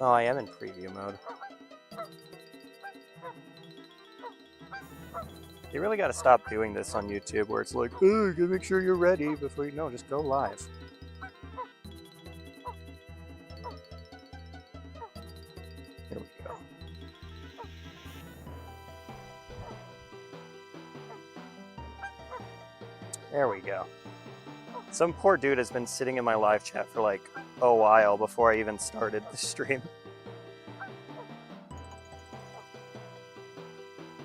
Oh, I am in preview mode. You really got to stop doing this on YouTube where it's like, oh, you gotta make sure you're ready before you... No, just go live. Here we go. There we go. Some poor dude has been sitting in my live chat for like a while before I even started the stream.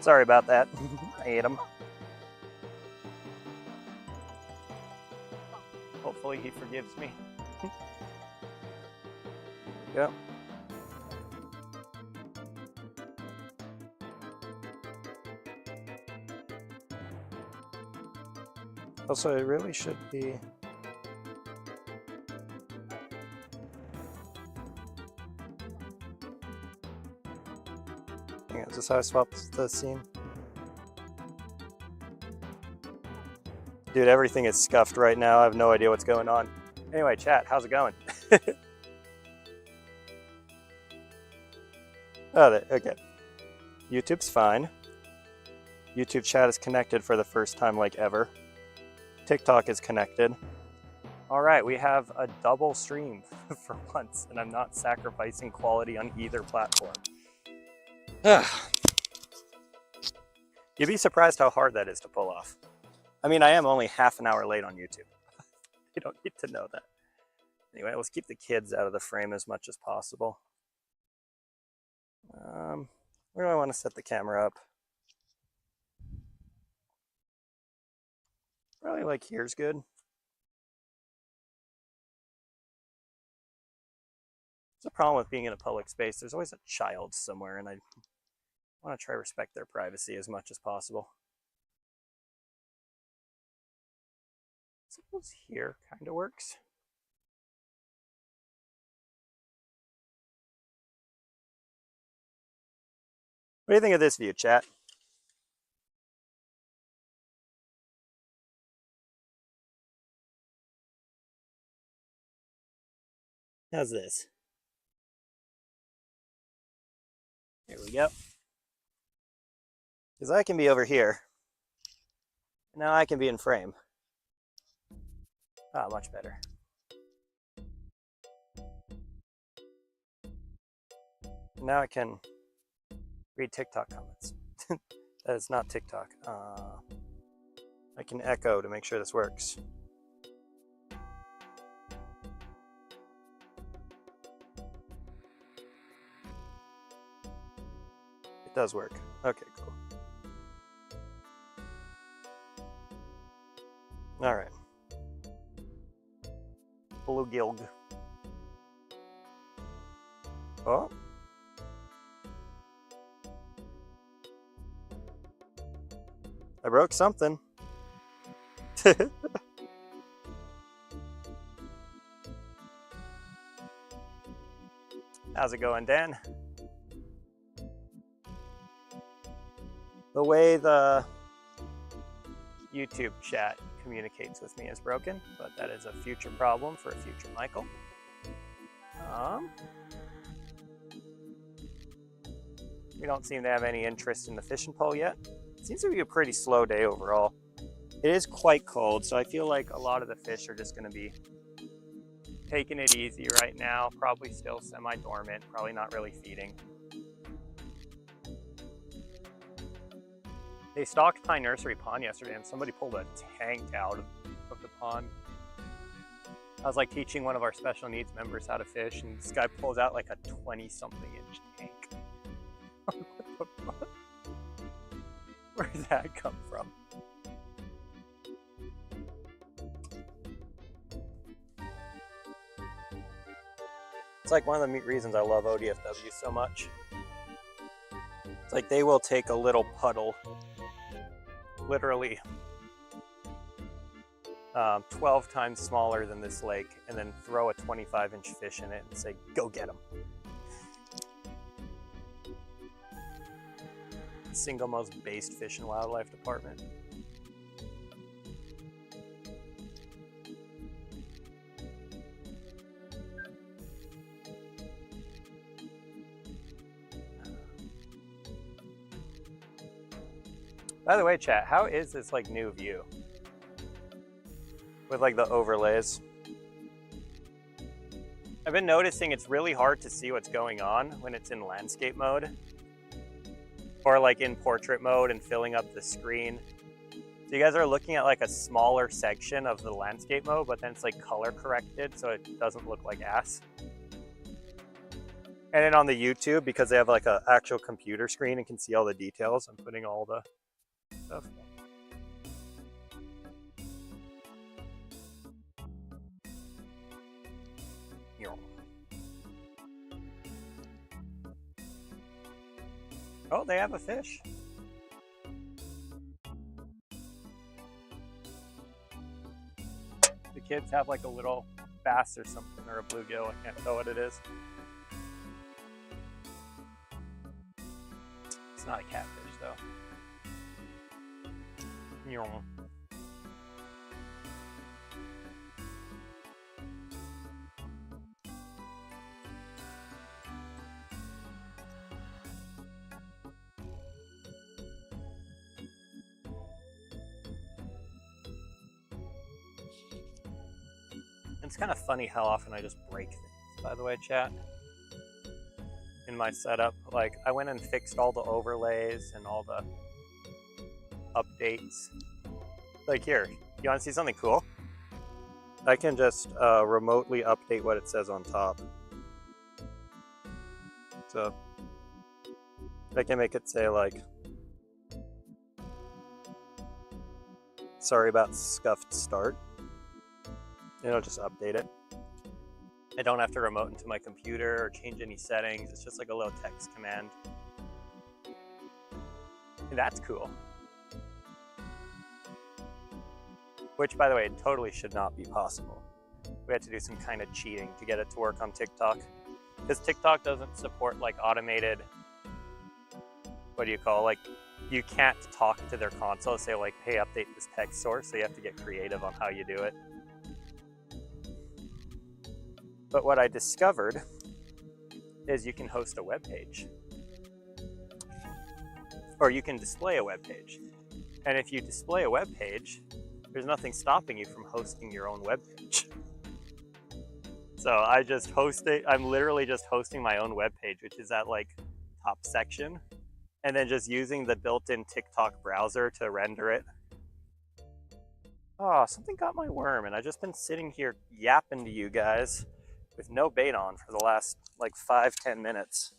Sorry about that. I ate him. Hopefully he forgives me. Yep. Also, it really should be... Is this how I swapped the scene? Dude, everything is scuffed right now. I have no idea what's going on. Anyway, chat, how's it going? Oh, okay. YouTube's fine. YouTube chat is connected for the first time like ever. TikTok is connected. All right, we have a double stream for once, and I'm not sacrificing quality on either platform. You'd be surprised how hard that is to pull off. I mean, I am only half an hour late on YouTube. You don't need to know that. Anyway, let's keep the kids out of the frame as much as possible. Where do I want to set the camera up? Probably like here's good. It's a problem with being in a public space. There's always a child somewhere, and I want to try to respect their privacy as much as possible. I suppose here kind of works. What do you think of this view, chat? How's this? Here we go. Because I can be over here. Now I can be in frame. Ah, much better. Now I can read TikTok comments. That is not TikTok. I can echo to make sure this works. It does work. Okay, cool. All right. Bluegill. Oh. I broke something. How's it going, Dan? The way the YouTube chat communicates with me is broken, but that is a future problem for a future Michael. We don't seem to have any interest in the fishing pole yet. It seems to be a pretty slow day overall. It is quite cold, so I feel like a lot of the fish are just going to be taking it easy right now, probably still semi-dormant, probably not really feeding. They stocked Pine Nursery Pond yesterday and somebody pulled a tank out of the pond. I was like teaching one of our special needs members how to fish, and this guy pulls out like a 20-something inch tank. What the fuck? Where did that come from? It's like one of the reasons I love ODFW so much. It's like they will take a little puddle, literally 12 times smaller than this lake, and then throw a 25-inch fish in it and say, go get them. Single most based fish and wildlife department. By the way, chat, how is this like new view? With like the overlays. I've been noticing it's really hard to see what's going on when it's in landscape mode. Or like in portrait mode and filling up the screen. So you guys are looking at like a smaller section of the landscape mode, but then it's like color corrected so it doesn't look like ass. And then on the YouTube, because they have like an actual computer screen and can see all the details, I'm putting all the stuff. Oh, they have a fish. The kids have like a little bass or something, or a bluegill. I can't tell what it is. It's not a catfish though. It's kind of funny how often I just break things, by the way, chat. In my setup, like I went and fixed all the overlays and all the updates. Like here, you want to see something cool? I can just remotely update what it says on top. So I can make it say like, sorry about scuffed start. And it'll just update it. I don't have to remote into my computer or change any settings. It's just like a little text command. And that's cool. Which, by the way, totally should not be possible. We had to do some kind of cheating to get it to work on TikTok. Because TikTok doesn't support like automated, what do you call, like you can't talk to their console, say like, hey, update this text source. So you have to get creative on how you do it. But what I discovered is you can host a web page. Or you can display a web page. And if you display a web page, there's nothing stopping you from hosting your own web page. So I just host it. I'm literally just hosting my own web page, which is that like top section. And then just using the built-in TikTok browser to render it. Oh, something got my worm, and I've just been sitting here yapping to you guys with no bait on for the last like 5-10 minutes.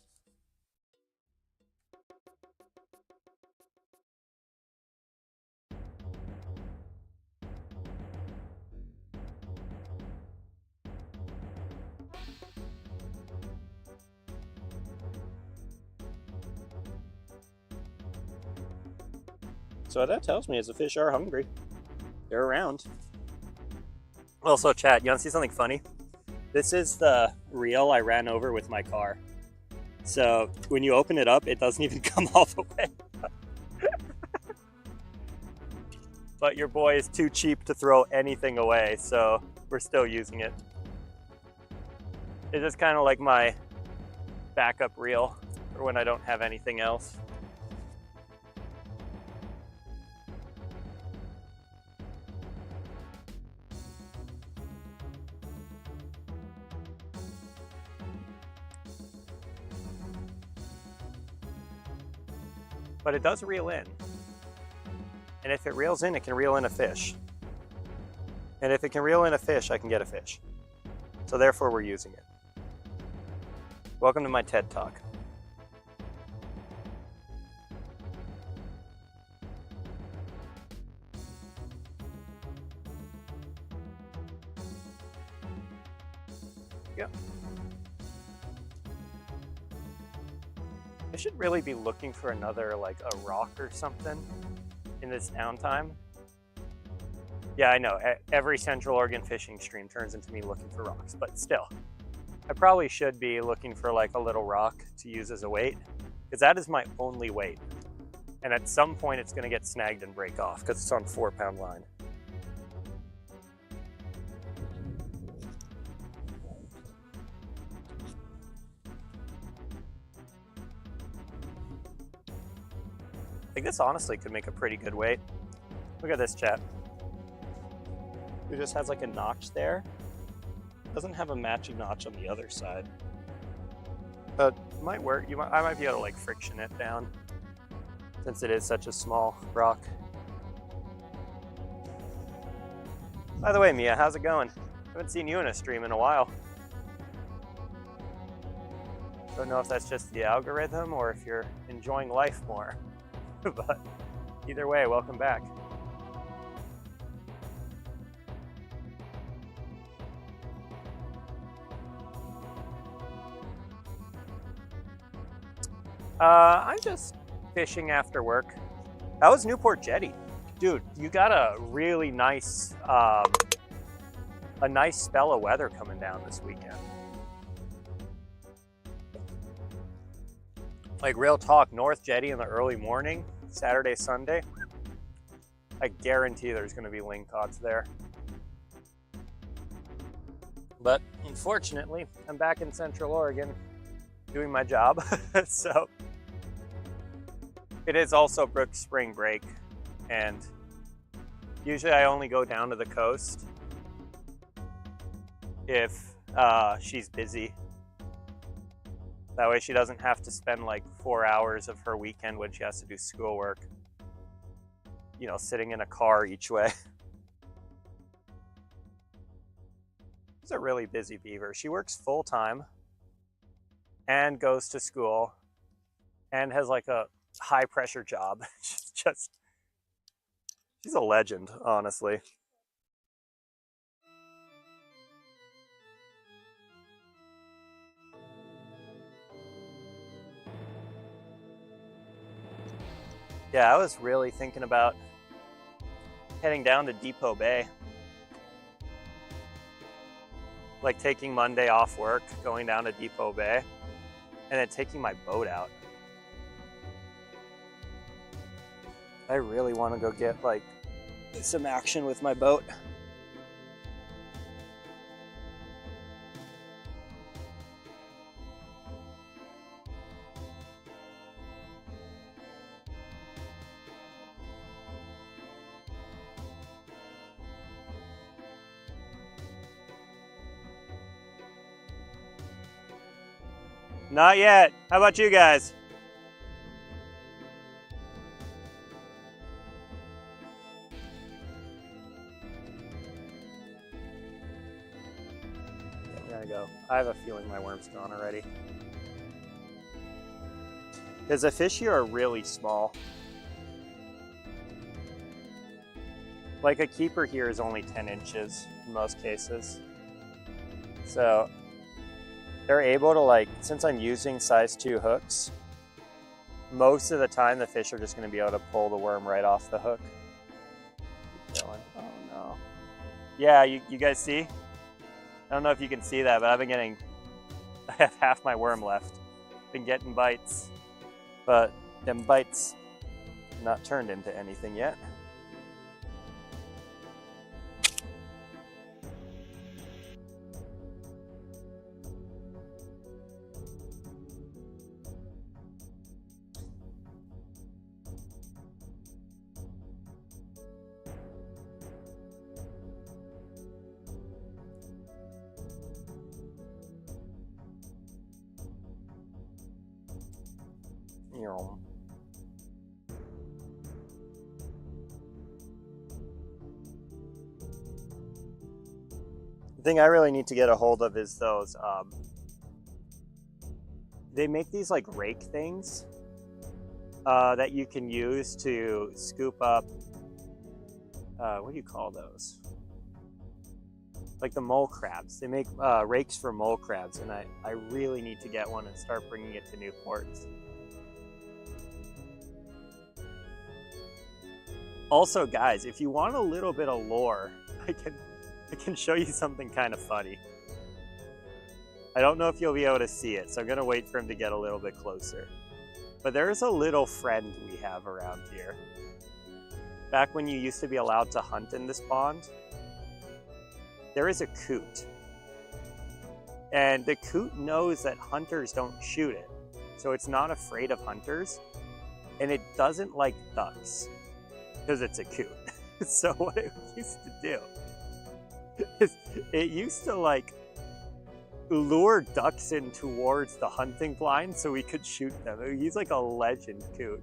So what that tells me is the fish are hungry. They're around. Also, chat, you want to see something funny? This is the reel I ran over with my car. So when you open it up, it doesn't even come all the way. But your boy is too cheap to throw anything away, so we're still using it. It's just kind of like my backup reel for when I don't have anything else. But it does reel in. And if it reels in, it can reel in a fish. And if it can reel in a fish, I can get a fish. So therefore, we're using it. Welcome to my TED Talk. Yep. I should really be looking for another, like a rock or something in this downtime. Yeah, I know. Every Central Oregon fishing stream turns into me looking for rocks, but still, I probably should be looking for like a little rock to use as a weight, because that is my only weight. And at some point it's gonna get snagged and break off because it's on 4-pound line. Like this honestly could make a pretty good weight. Look at this, chat. It just has like a notch there. Doesn't have a matching notch on the other side. But it might work. I might be able to like friction it down since it is such a small rock. By the way, Mia, how's it going? I haven't seen you in a stream in a while. Don't know if that's just the algorithm or if you're enjoying life more. But either way, welcome back. I'm just fishing after work. That was Newport Jetty. Dude, you got a really nice, spell of weather coming down this weekend. Like real talk, North Jetty in the early morning, Saturday, Sunday. I guarantee there's gonna be lingcots there. But unfortunately, I'm back in Central Oregon doing my job, so it is also Brooke's spring break, and usually I only go down to the coast if she's busy. That way she doesn't have to spend like 4 hours of her weekend when she has to do schoolwork, you know, sitting in a car each way. She's a really busy beaver. She works full time and goes to school and has like a high pressure job. She's a legend, honestly. Yeah, I was really thinking about heading down to Depot Bay. Like taking Monday off work, going down to Depot Bay, and then taking my boat out. I really want to go get like some action with my boat. Not yet. How about you guys? Yeah, we gotta go. I have a feeling my worm's gone already. Because the fish here are really small. Like a keeper here is only 10 inches in most cases. So they're able to, like, since I'm using size 2 hooks, most of the time the fish are just going to be able to pull the worm right off the hook. Keep going. Oh no. Yeah, you guys see? I don't know if you can see that, but I have half my worm left. Been getting bites, but them bites not turned into anything yet. The thing I really need to get a hold of is those, they make these like rake things that you can use to scoop up, what do you call those? Like the mole crabs. They make rakes for mole crabs, and I really need to get one and start bringing it to Newport. Also, guys, if you want a little bit of lore, I can show you something kind of funny. I don't know if you'll be able to see it, so I'm gonna wait for him to get a little bit closer. But there's a little friend we have around here. Back when you used to be allowed to hunt in this pond, there is a coot. And the coot knows that hunters don't shoot it, so it's not afraid of hunters. and it doesn't like ducks because it's a coot. So what it used to do is it used to like lure ducks in towards the hunting blind so we could shoot them. He's like a legend coot.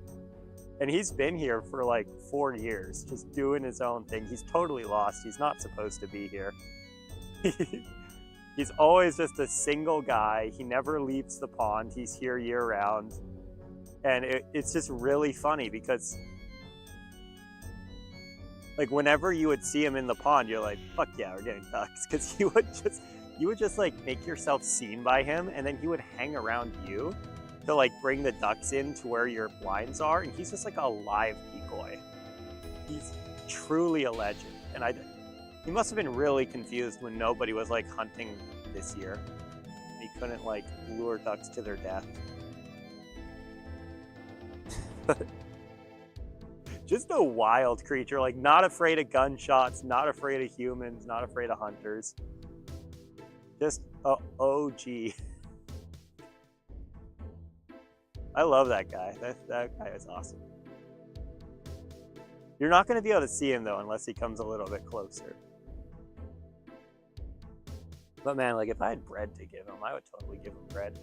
And he's been here for like 4 years, just doing his own thing. He's totally lost. He's not supposed to be here. He's always just a single guy. He never leaves the pond. He's here year round. And it's just really funny because like whenever you would see him in the pond, you're like, fuck yeah, we're getting ducks. Because you would just like make yourself seen by him, and then he would hang around you to like bring the ducks in to where your blinds are, and he's just like a live decoy. He's truly a legend. And he must have been really confused when nobody was like hunting this year. He couldn't like lure ducks to their death. Just a wild creature, like not afraid of gunshots, not afraid of humans, not afraid of hunters. Just a OG. I love that guy. That guy is awesome. You're not going to be able to see him though unless he comes a little bit closer. But man, like if I had bread to give him, I would totally give him bread.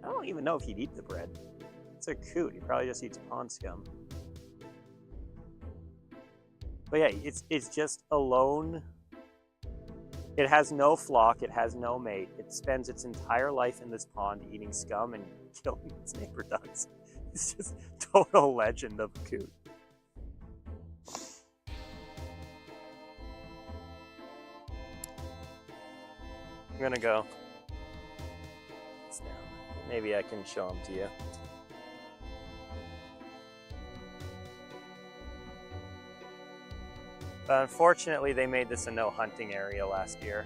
I don't even know if he'd eat the bread. It's a coot. He probably just eats pond scum. But yeah, it's just alone. It has no flock. It has no mate. It spends its entire life in this pond eating scum and killing its neighbor ducks. It's just total legend of a coot. I'm gonna go. Maybe I can show them to you. But unfortunately, they made this a no hunting area last year.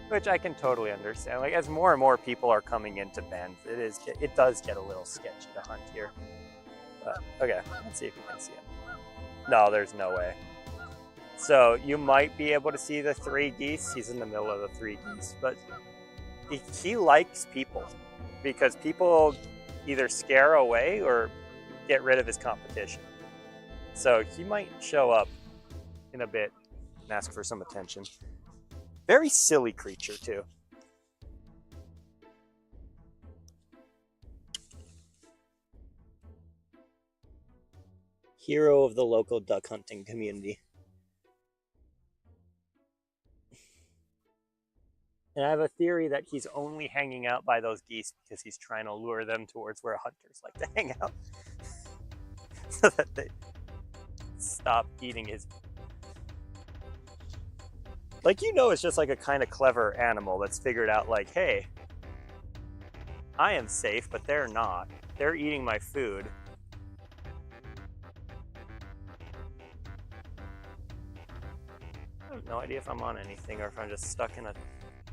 Which I can totally understand. Like as more and more people are coming into Bend, it does get a little sketchy to hunt here. Okay, let's see if you can see him. No, there's no way. So you might be able to see the 3 geese. He's in the middle of the 3 geese, but he likes people because people either scare away or get rid of his competition. So he might show up in a bit and ask for some attention. Very silly creature too. Hero of the local duck hunting community. And I have a theory that he's only hanging out by those geese because he's trying to lure them towards where hunters like to hang out. So that they stop eating his... Like, you know, it's just like a kind of clever animal that's figured out like, hey, I am safe, but they're not. They're eating my food. I have no idea if I'm on anything or if I'm just stuck in a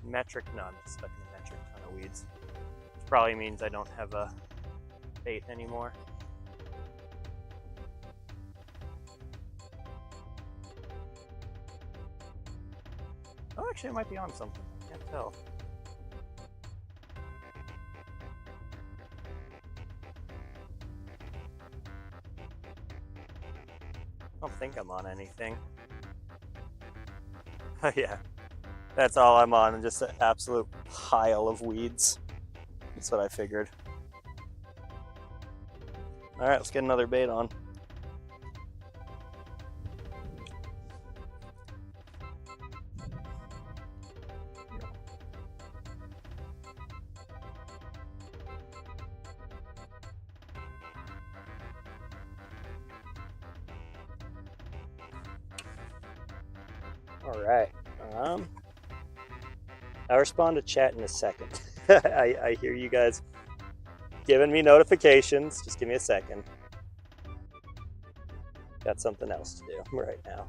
metric... No, I'm stuck in a metric ton of weeds. Which probably means I don't have a bait anymore. Oh, actually, I might be on something. I can't tell. I don't think I'm on anything. Oh, yeah. That's all I'm on. I'm just an absolute pile of weeds. That's what I figured. All right, let's get another bait on. All right. I'll respond to chat in a second. I hear you guys giving me notifications. Just give me a second. Got something else to do right now.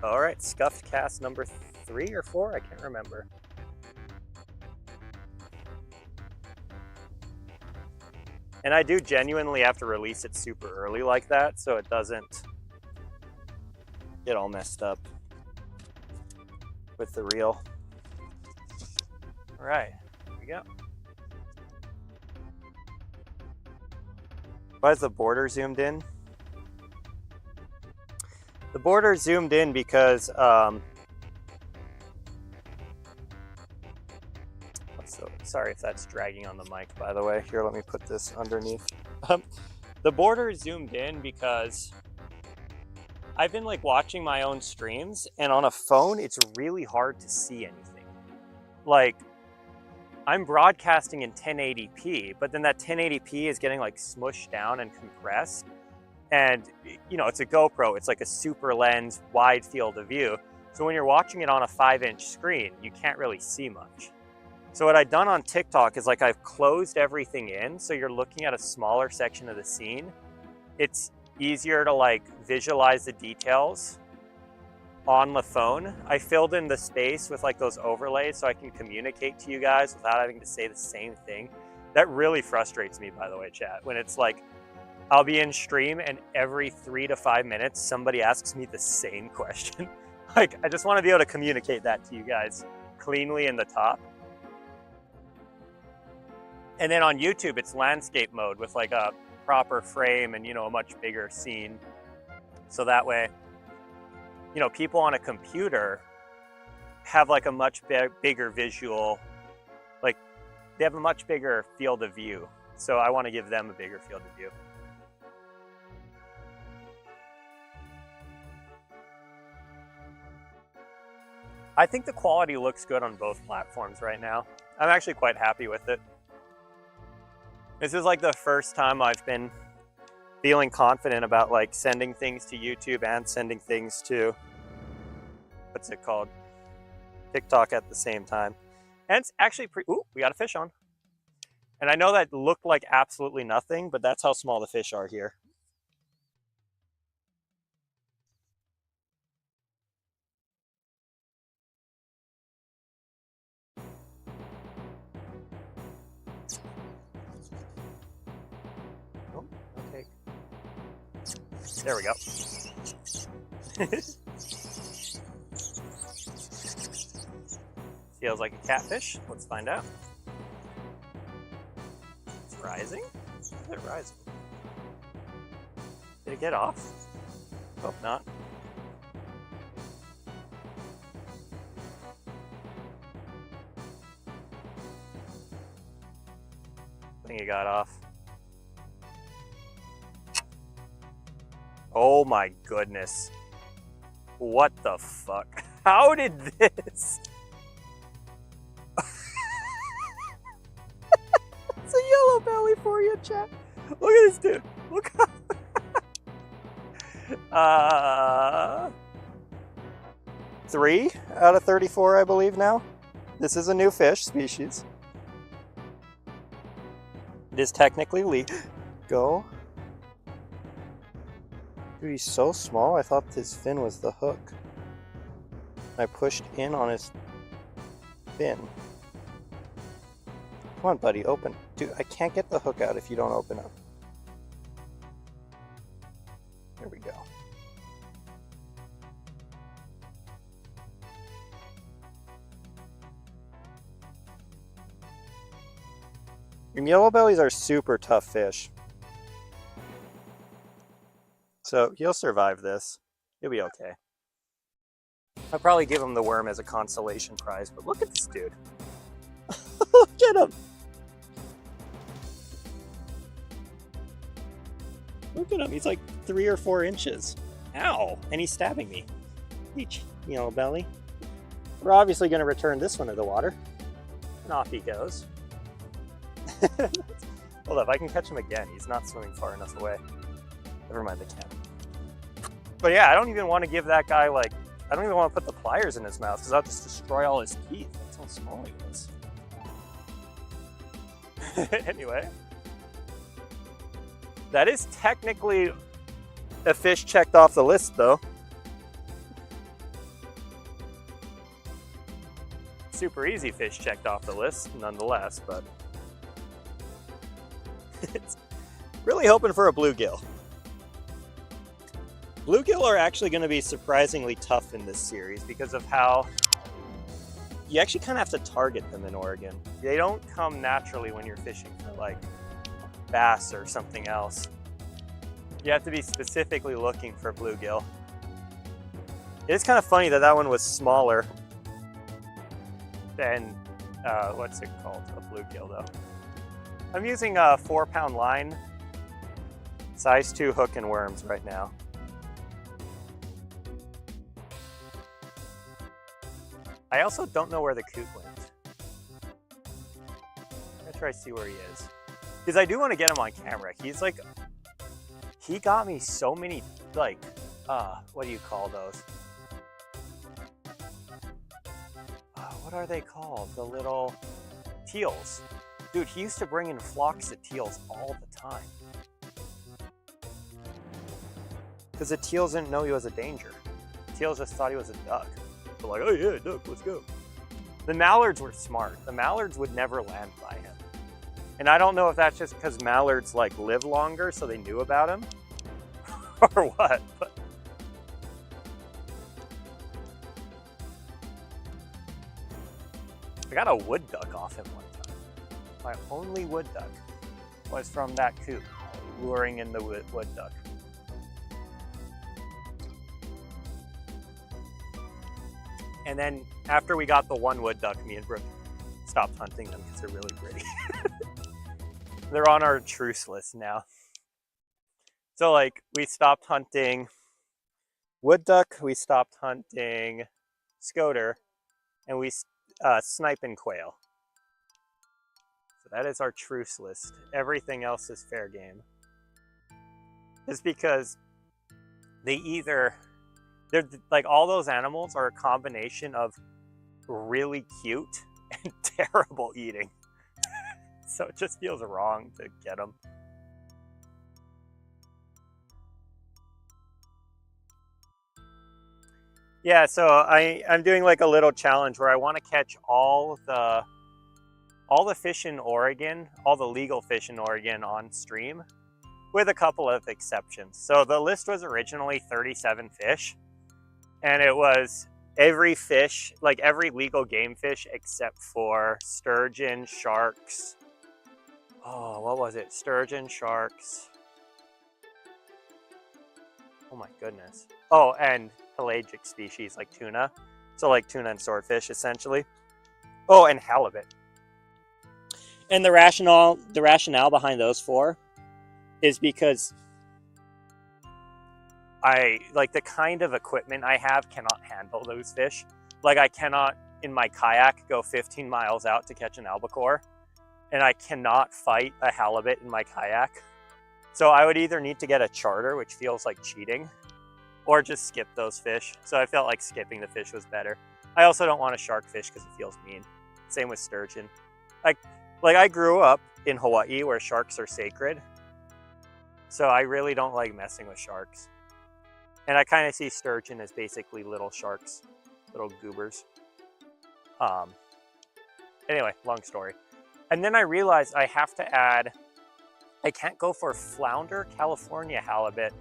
All right, scuffed cast number 3 or 4, I can't remember. And I do genuinely have to release it super early like that so it doesn't get all messed up with the reel. All right, here we go. Why is the border zoomed in? The border zoomed in because sorry if that's dragging on the mic, by the way. Here, let me put this underneath. The border zoomed in because I've been like watching my own streams, and on a phone, it's really hard to see anything. Like, I'm broadcasting in 1080p, but then that 1080p is getting like smushed down and compressed. And, you know, it's a GoPro. It's like a super lens, wide field of view. So when you're watching it on a 5-inch screen, you can't really see much. So what I've done on TikTok is like I've closed everything in, so you're looking at a smaller section of the scene. It's easier to like visualize the details on the phone. I filled in the space with like those overlays so I can communicate to you guys without having to say the same thing. That really frustrates me, by the way, chat, when it's like I'll be in stream and every 3 to 5 minutes somebody asks me the same question. Like, I just want to be able to communicate that to you guys cleanly in the top. And then on YouTube, it's landscape mode with like a proper frame and, you know, a much bigger scene. So that way, you know, people on a computer have like a much bigger visual, like they have a much bigger field of view. So I want to give them a bigger field of view. I think the quality looks good on both platforms right now. I'm actually quite happy with it. This is like the first time I've been feeling confident about like sending things to YouTube and sending things to, what's it called? TikTok at the same time. And it's actually ooh, we got a fish on. And I know that looked like absolutely nothing, but that's how small the fish are here. Oh, okay. There we go. Feels like a catfish. Let's find out. It's rising? Is it rising? Did it get off? Hope not. I think it got off. Oh my goodness. What the fuck? How did this? It's a yellow belly for you, chat. Look at this dude. Look. 3 out of 34, I believe now. This is a new fish species. It is technically legal. Dude, he's so small. I thought his fin was the hook. I pushed in on his fin. Come on, buddy, open. Dude, I can't get the hook out if you don't open up. There we go. Your yellow bellies are super tough fish. So he'll survive this. He'll be okay. I'll probably give him the worm as a consolation prize, but look at this dude. Look at him. Look at him. He's like 3 or 4 inches. Ow. And he's stabbing me. Each yellow belly. We're obviously going to return this one to the water. And off he goes. Hold up, I can catch him again. He's not swimming far enough away. Never mind, I can't. But yeah, I don't even want to give that guy, like, I don't even want to put the pliers in his mouth because I'll just destroy all his teeth. That's how small he is. Anyway. That is technically a fish checked off the list, though. Super easy fish checked off the list, nonetheless, but Really hoping for a bluegill. Bluegill are actually going to be surprisingly tough in this series because of how you actually kind of have to target them in Oregon. They don't come naturally when you're fishing for like bass or something else. You have to be specifically looking for bluegill. It is kind of funny that that one was smaller than, what's it called? A bluegill though. I'm using a 4-pound line, size 2 hook and worms right now. I also don't know where the coot went. I'm gonna try to see where he is. Because I do want to get him on camera. He's like, he got me so many, like, what do you call those? What are they called? The little teals. Dude, he used to bring in flocks of teals all the time. Because the teals didn't know he was a danger. The teals just thought he was a duck. They're like, oh yeah, duck, let's go. The mallards were smart. The mallards would never land by him. And I don't know if that's just because mallards like live longer, so they knew about him, or what. But I got a wood duck off him one time. My only wood duck was from that coop, luring in the wood duck. And then after we got the one wood duck, me and Brooke stopped hunting them because they're really pretty. They're on our truce list now. So like we stopped hunting wood duck, we stopped hunting scoter, and we snipe and quail. So that is our truce list. Everything else is fair game. Just because they're like, all those animals are a combination of really cute and terrible eating. So it just feels wrong to get them. Yeah, so I'm doing like a little challenge where I want to catch all the fish in Oregon, all the legal fish in Oregon on stream, with a couple of exceptions. So the list was originally 37 fish, and it was every fish, like every legal game fish except for sturgeon, sharks. Oh, what was it? Sturgeon, sharks. Oh my goodness. Oh, and pelagic species like tuna. So like tuna and swordfish, essentially. Oh, and halibut. And the rationale behind those 4 is because the kind of equipment I have cannot handle those fish. Like I cannot, in my kayak, go 15 miles out to catch an albacore, and I cannot fight a halibut in my kayak. So I would either need to get a charter, which feels like cheating, or just skip those fish. So I felt like skipping the fish was better. I also don't want to shark fish because it feels mean. Same with sturgeon. Like I grew up in Hawaii where sharks are sacred. So I really don't like messing with sharks. And I kind of see sturgeon as basically little sharks, little goobers. Anyway, long story. And then I realized I have to add, I can't go for flounder, California halibut,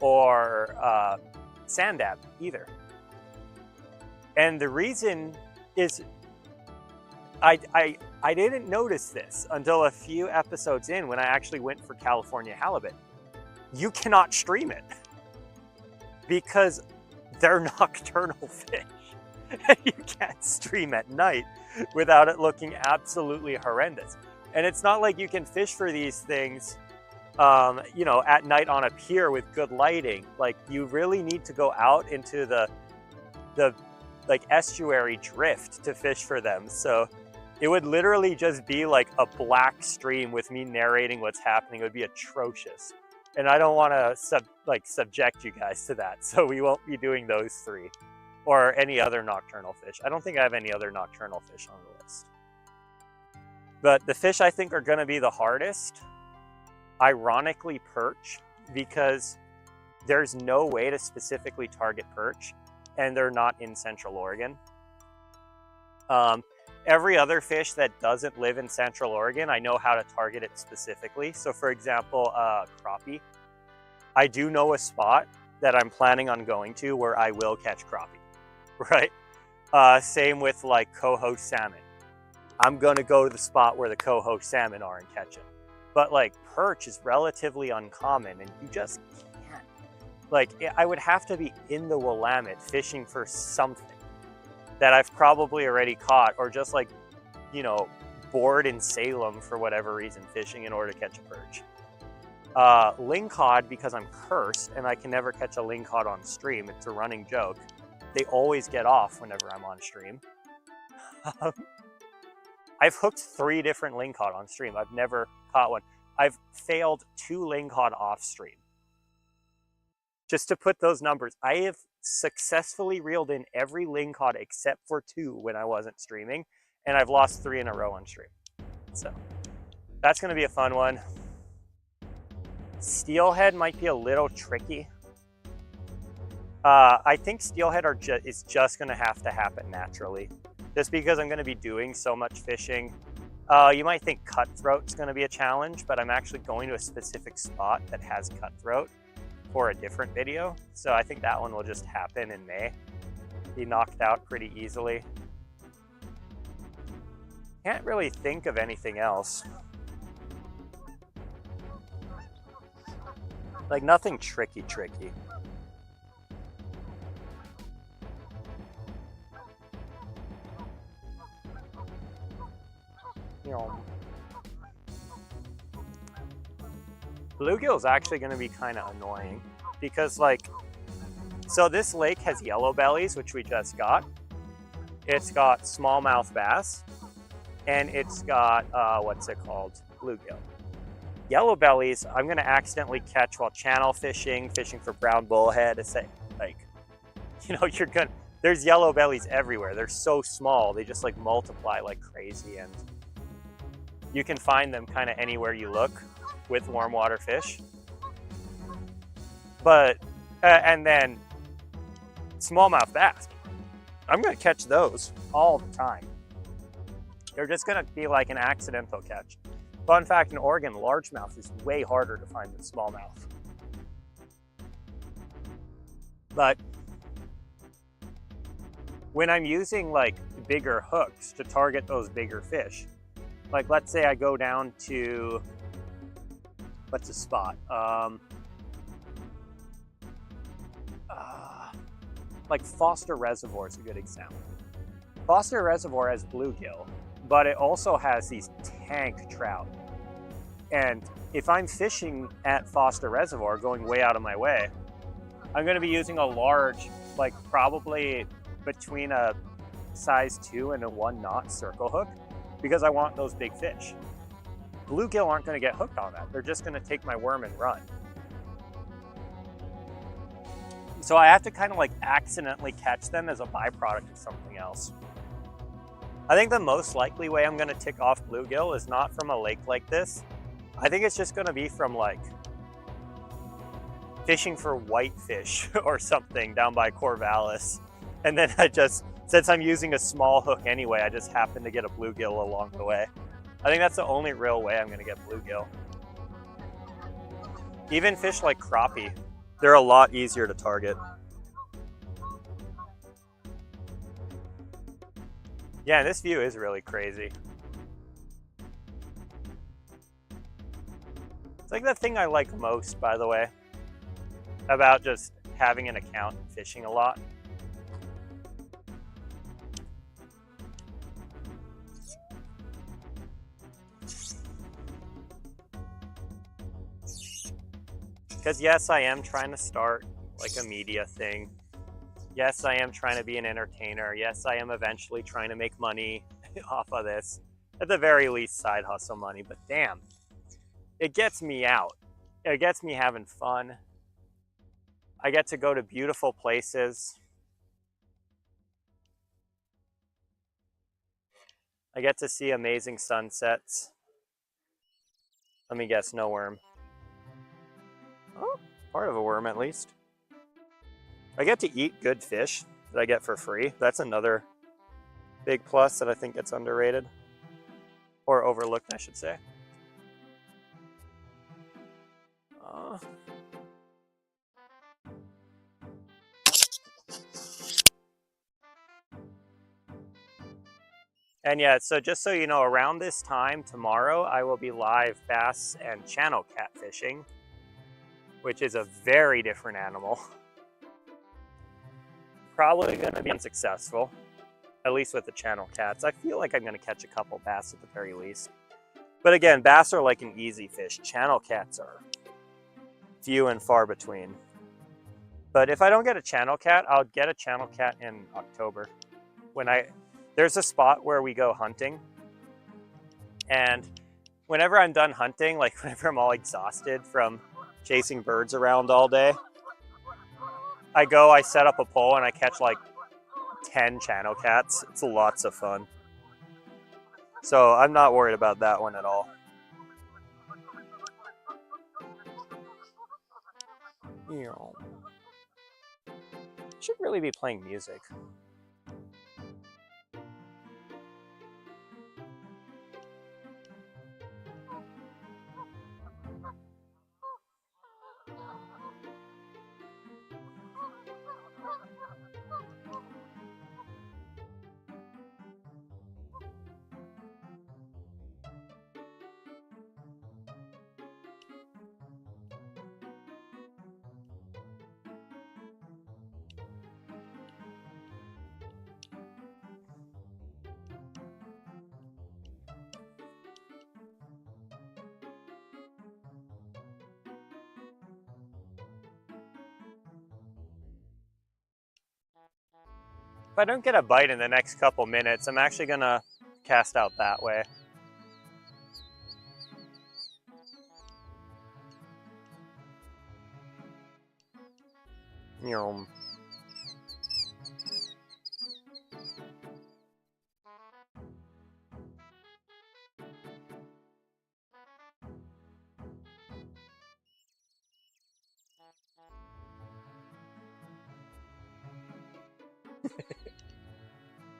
or sand dab either. And the reason is I didn't notice this until a few episodes in when I actually went for California halibut. You cannot stream it because they're nocturnal fish. And you can't stream at night without it looking absolutely horrendous. And it's not like you can fish for these things, you know, at night on a pier with good lighting. Like, you really need to go out into the like estuary drift to fish for them. So it would literally just be like a black stream with me narrating what's happening. It would be atrocious. And I don't want to subject you guys to that. So we won't be doing those 3 or any other nocturnal fish. I don't think I have any other nocturnal fish on the list. But the fish I think are going to be the hardest, ironically, perch, because there's no way to specifically target perch, and they're not in Central Oregon. every other fish that doesn't live in Central Oregon, I know how to target it specifically. So for example, crappie. I do know a spot that I'm planning on going to where I will catch crappie, right? Same with like coho salmon. I'm gonna go to the spot where the coho salmon are and catch it. But like perch is relatively uncommon and you just can't. Like I would have to be in the Willamette fishing for something that I've probably already caught, or just like, you know, bored in Salem for whatever reason fishing in order to catch a perch. Lingcod, because I'm cursed and I can never catch a lingcod on stream, it's a running joke. They always get off whenever I'm on stream. I've hooked 3 different lingcod on stream. I've never caught one. I've failed 2 lingcod off stream. Just to put those numbers, I have successfully reeled in every lingcod except for 2 when I wasn't streaming, and I've lost 3 in a row on stream. So that's going to be a fun one. Steelhead might be a little tricky. I think steelhead is just going to have to happen naturally, just because I'm going to be doing so much fishing. You might think cutthroat's going to be a challenge, but I'm actually going to a specific spot that has cutthroat for a different video. So I think that one will just happen in May. Be knocked out pretty easily. Can't really think of anything else. Like nothing tricky. You know, bluegill is actually going to be kind of annoying because, like, so this lake has yellow bellies, which we just got. It's got smallmouth bass, and it's got what's it called? Bluegill. Yellow bellies, I'm going to accidentally catch while channel fishing for brown bullhead. It's like, you know, there's yellow bellies everywhere. They're so small, they just like multiply like crazy, and you can find them kind of anywhere you look with warm water fish. But, and then smallmouth bass, I'm going to catch those all the time. They're just going to be like an accidental catch. Fun fact, in Oregon, largemouth is way harder to find than smallmouth. But when I'm using like bigger hooks to target those bigger fish, like let's say I go down to, what's a spot? Like Foster Reservoir is a good example. Foster Reservoir has bluegill, but it also has these tank trout. And if I'm fishing at Foster Reservoir, going way out of my way, I'm going to be using a large, like probably between a size 2 and a 1 knot circle hook, because I want those big fish. Bluegill aren't going to get hooked on that. They're just going to take my worm and run. So I have to kind of like accidentally catch them as a byproduct of something else. I think the most likely way I'm going to tick off bluegill is not from a lake like this. I think it's just going to be from like fishing for whitefish or something down by Corvallis. And then since I'm using a small hook anyway, I just happen to get a bluegill along the way. I think that's the only real way I'm going to get bluegill. Even fish like crappie, they're a lot easier to target. Yeah, this view is really crazy. It's like the thing I like most, by the way, about just having an account and fishing a lot. Because yes, I am trying to start like a media thing. Yes, I am trying to be an entertainer. Yes, I am eventually trying to make money off of this. At the very least, side hustle money. But damn, it gets me out. It gets me having fun. I get to go to beautiful places. I get to see amazing sunsets. Let me guess, no worm. Oh, part of a worm at least. I get to eat good fish that I get for free. That's another big plus that I think gets underrated. Or overlooked, I should say. And yeah, so just so you know, around this time tomorrow, I will be live bass and channel cat fishing, which is a very different animal. Probably going to be unsuccessful, at least with the channel cats. I feel like I'm going to catch a couple bass at the very least. But again, bass are like an easy fish. Channel cats are few and far between. But if I don't get a channel cat, I'll get a channel cat in October. There's a spot where we go hunting, and whenever I'm done hunting, like whenever I'm all exhausted from chasing birds around all day, I set up a pole and I catch like 10 channel cats. It's lots of fun. So I'm not worried about that one at all. Should really be playing music. If I don't get a bite in the next couple minutes, I'm actually gonna cast out that way.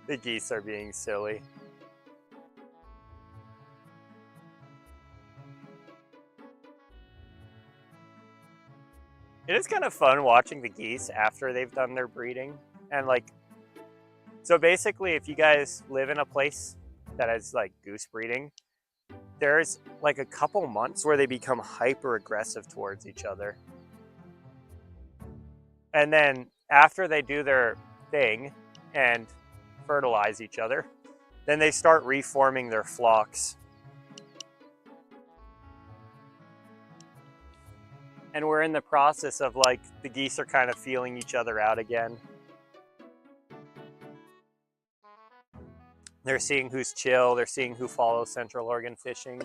The geese are being silly. It is kind of fun watching the geese after they've done their breeding. And like, so basically if you guys live in a place that has like goose breeding, there's like a couple months where they become hyper aggressive towards each other. And then after they do their thing and fertilize each other, then they start reforming their flocks. And we're in the process of like, the geese are kind of feeling each other out again. They're seeing who's chill, they're seeing who follows Central Oregon fishing.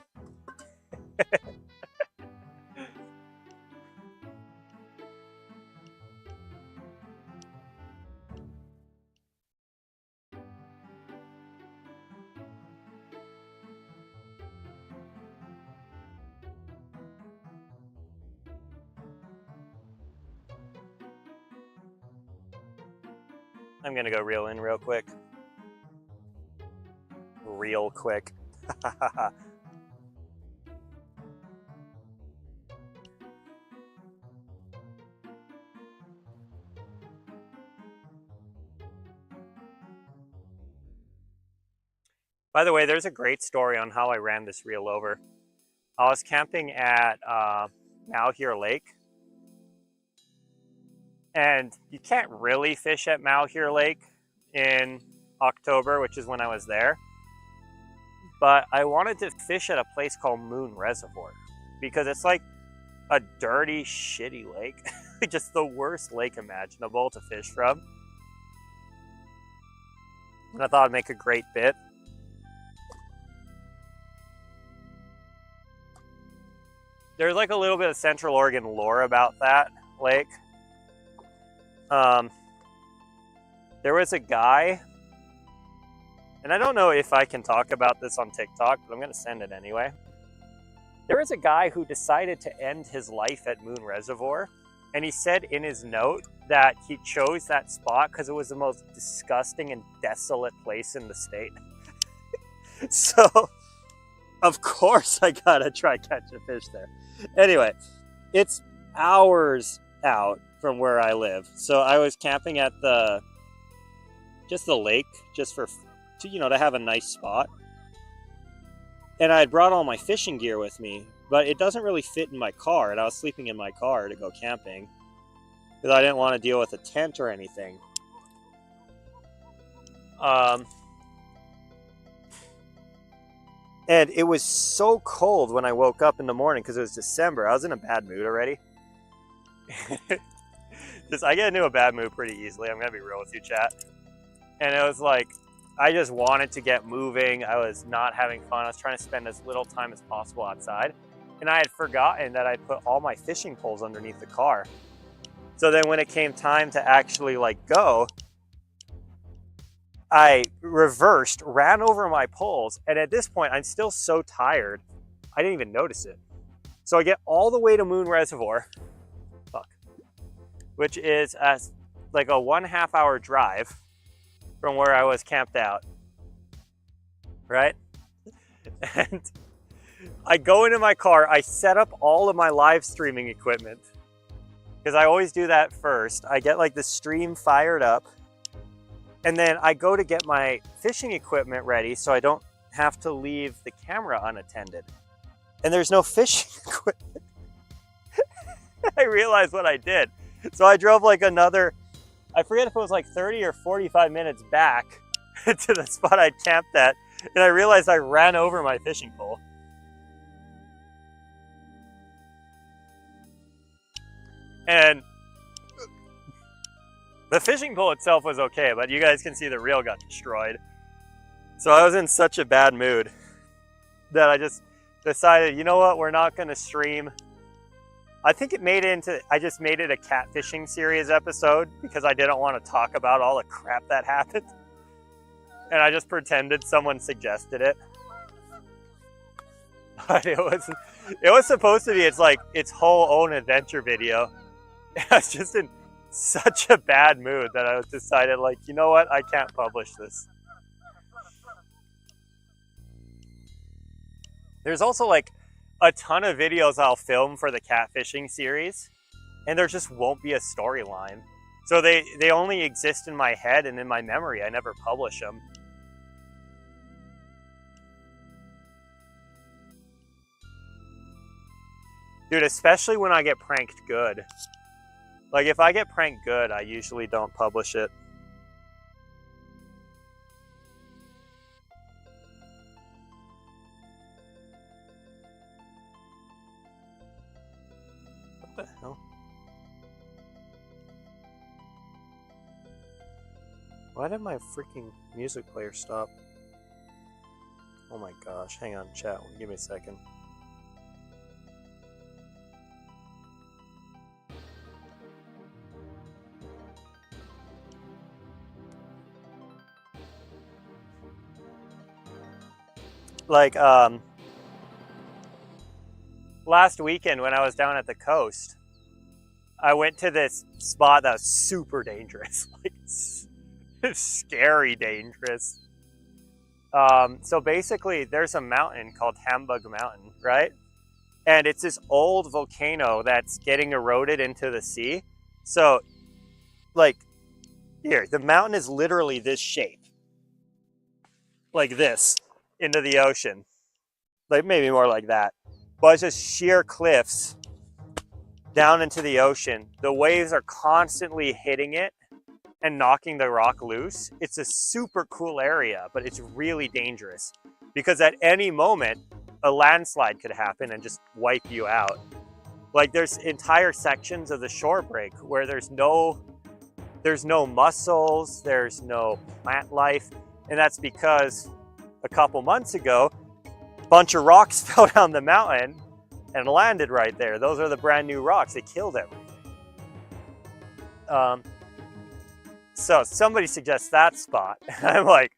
I'm gonna go reel in real quick. Real quick. By the way, there's a great story on how I ran this reel over. I was camping at Malheur Lake. And you can't really fish at Malheur Lake in October, which is when I was there. But I wanted to fish at a place called Moon Reservoir because it's like a dirty, shitty lake. Just the worst lake imaginable to fish from. And I thought it'd make a great bit. There's like a little bit of Central Oregon lore about that lake. There was a guy, and I don't know if I can talk about this on TikTok, but I'm going to send it anyway. There was a guy who decided to end his life at Moon Reservoir And he said in his note that he chose that spot because it was the most disgusting and desolate place in the state. So, of course, I gotta try catch a fish there. Anyway, it's hours out from where I live. So I was camping at the lake, just to have a nice spot. And I had brought all my fishing gear with me, but it doesn't really fit in my car, and I was sleeping in my car to go camping because I didn't want to deal with a tent or anything. And it was so cold when I woke up in the morning because it was December. I was in a bad mood already. I get into a bad mood pretty easily. I'm going to be real with you, chat. And it was like, I just wanted to get moving. I was not having fun. I was trying to spend as little time as possible outside. And I had forgotten that I put all my fishing poles underneath the car. So then when it came time to actually go, I reversed, ran over my poles. And at this point, I'm still so tired, I didn't even notice it. So I get all the way to Moon Reservoir, which is a 1.5 hour drive from where I was camped out, right? And I go into my car, I set up all of my live streaming equipment, because I always do that first. I get the stream fired up, and then I go to get my fishing equipment ready so I don't have to leave the camera unattended. And there's no fishing equipment. I realized what I did. So I drove another, I forget if it was 30 or 45 minutes back to the spot I'd camped at, and I realized I ran over my fishing pole. And the fishing pole itself was okay, but you guys can see the reel got destroyed. So I was in such a bad mood that I just decided, you know what, we're not going to stream. I think I just made it a catfishing series episode because I didn't want to talk about all the crap that happened. And I just pretended someone suggested it. But it was supposed to be its whole own adventure video. And I was just in such a bad mood that I was decided you know what, I can't publish this. There's also a ton of videos I'll film for the catfishing series, and there just won't be a storyline. So they only exist in my head and in my memory. I never publish them. Dude, especially when I get pranked good. If I get pranked good, I usually don't publish it. What the hell? Why did my freaking music player stop? Oh my gosh, hang on, chat, give me a second. Last weekend when I was down at the coast, I went to this spot that was super dangerous, scary dangerous. So basically there's a mountain called Hamburg Mountain, right? And it's this old volcano that's getting eroded into the sea. So here, the mountain is literally this shape, like this, into the ocean, maybe more like that. But it's just sheer cliffs down into the ocean. The waves are constantly hitting it and knocking the rock loose. It's a super cool area, but it's really dangerous because at any moment a landslide could happen and just wipe you out. There's entire sections of the shore break where there's no mussels, there's no plant life, and that's because a couple months ago, a bunch of rocks fell down the mountain and landed right there. Those are the brand new rocks. They killed everything. So somebody suggests that spot. And I'm like,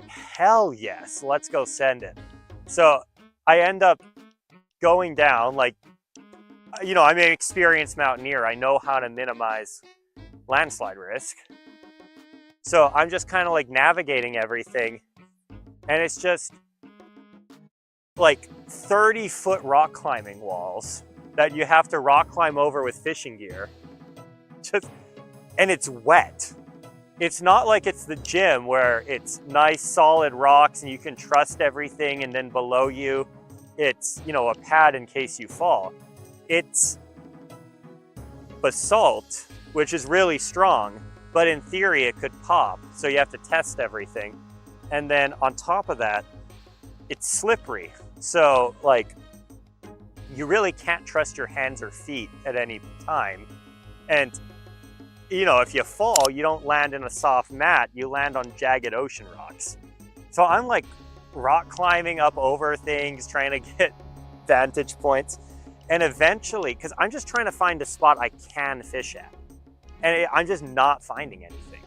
hell yes, let's go send it. So I end up going down. you know, I'm an experienced mountaineer. I know how to minimize landslide risk. So I'm just kind of like navigating everything. And it's just like 30-foot rock climbing walls that you have to rock climb over with fishing gear. And it's wet. It's not like it's the gym where it's nice solid rocks and you can trust everything, and then below you it's, you know, a pad in case you fall. It's basalt, which is really strong, but in theory it could pop, so you have to test everything. And then on top of that, it's slippery, so like you really can't trust your hands or feet at any time. And you know, if you fall, you don't land in a soft mat, you land on jagged ocean rocks. So I'm like rock climbing up over things, trying to get vantage points. And eventually, because I'm just trying to find a spot I can fish at, and I'm just not finding anything.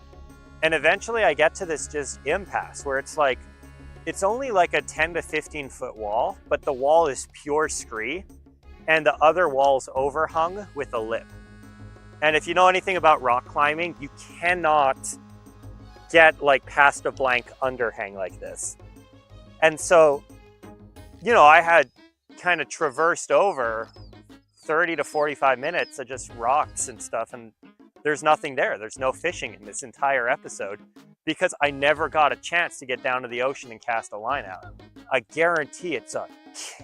And eventually I get to this just impasse where it's like, it's only like a 10 to 15 foot wall, but the wall is pure scree and the other wall's overhung with a lip. And if you know anything about rock climbing, you cannot get like past a blank underhang like this. And so, you know, I had kind of traversed over 30 to 45 minutes of just rocks and stuff, and there's nothing there. There's no fishing in this entire episode because I never got a chance to get down to the ocean and cast a line out. I guarantee it's a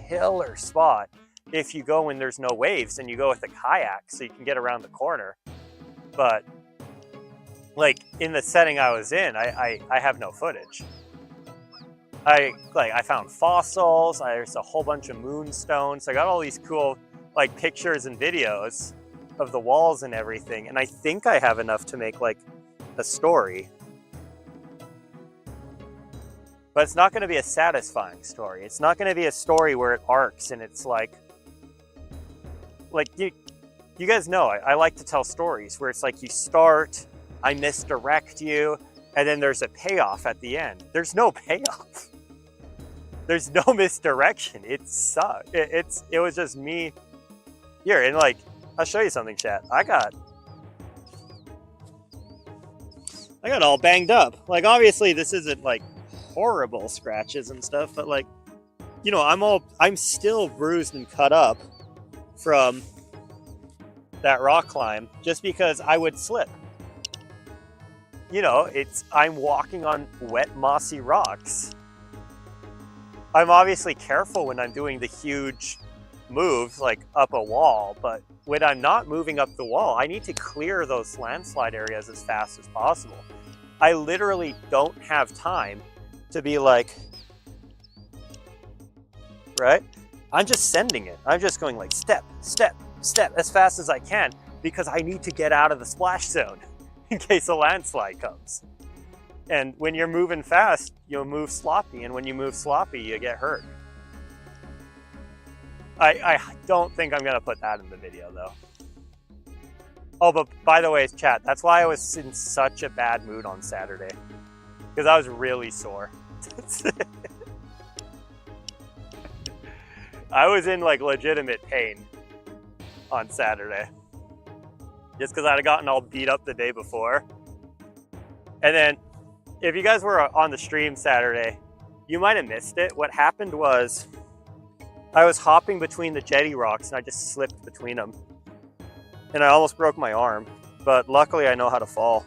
killer spot if you go when there's no waves and you go with a kayak so you can get around the corner. But like in the setting I was in, I have no footage. I found fossils, there's a whole bunch of moonstones. I got all these cool like pictures and videos of the walls and everything. And I think I have enough to make like a story. But it's not going to be a satisfying story. It's not going to be a story where it arcs and it's like you guys know, I like to tell stories where it's like you start, I misdirect you, and then there's a payoff at the end. There's no payoff. There's no misdirection. It sucked. It was just me here, and like, I'll show you something, chat. I got all banged up. Like, obviously this isn't like horrible scratches and stuff, but like, you know, I'm still bruised and cut up from that rock climb just because I would slip. You know, I'm walking on wet, mossy rocks. I'm obviously careful when I'm doing the huge moves like up a wall, but when I'm not moving up the wall, I need to clear those landslide areas as fast as possible. I literally don't have time to be like, right? I'm just sending it. I'm just going like step, step, step as fast as I can because I need to get out of the splash zone in case a landslide comes. And when you're moving fast, you'll move sloppy, and when you move sloppy, you get hurt. I don't think I'm gonna put that in the video though. Oh, but by the way, chat, that's why I was in such a bad mood on Saturday, because I was really sore. I was in like legitimate pain on Saturday, just because I'd gotten all beat up the day before. And then if you guys were on the stream Saturday, you might have missed it. What happened was I was hopping between the jetty rocks and I just slipped between them. And I almost broke my arm, but luckily I know how to fall.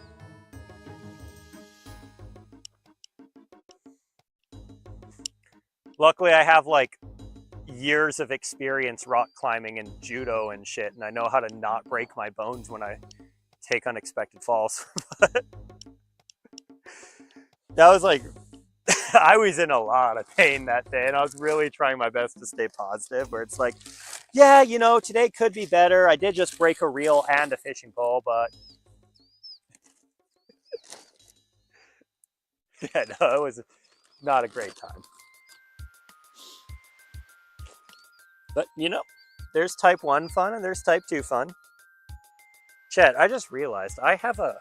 Luckily I have like years of experience rock climbing and judo and shit, and I know how to not break my bones when I take unexpected falls. That was like, I was in a lot of pain that day, and I was really trying my best to stay positive, where it's like, yeah, you know, today could be better. I did just break a reel and a fishing pole, but yeah, no, it was not a great time. But, you know, there's type 1 fun and there's type 2 fun. Chet, I just realized I have a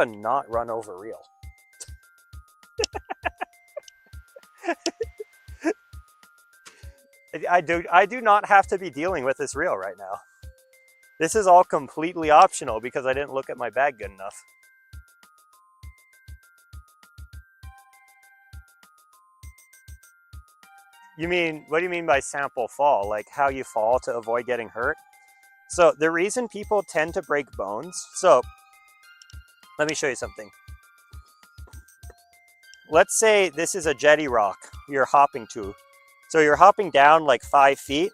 not run over reel. I do not have to be dealing with this reel right now. This is all completely optional because I didn't look at my bag good enough. You mean, what do you mean by sample fall? Like how you fall to avoid getting hurt? So the reason people tend to break bones, so let me show you something. Let's say this is a jetty rock you're hopping to. So you're hopping down like 5 feet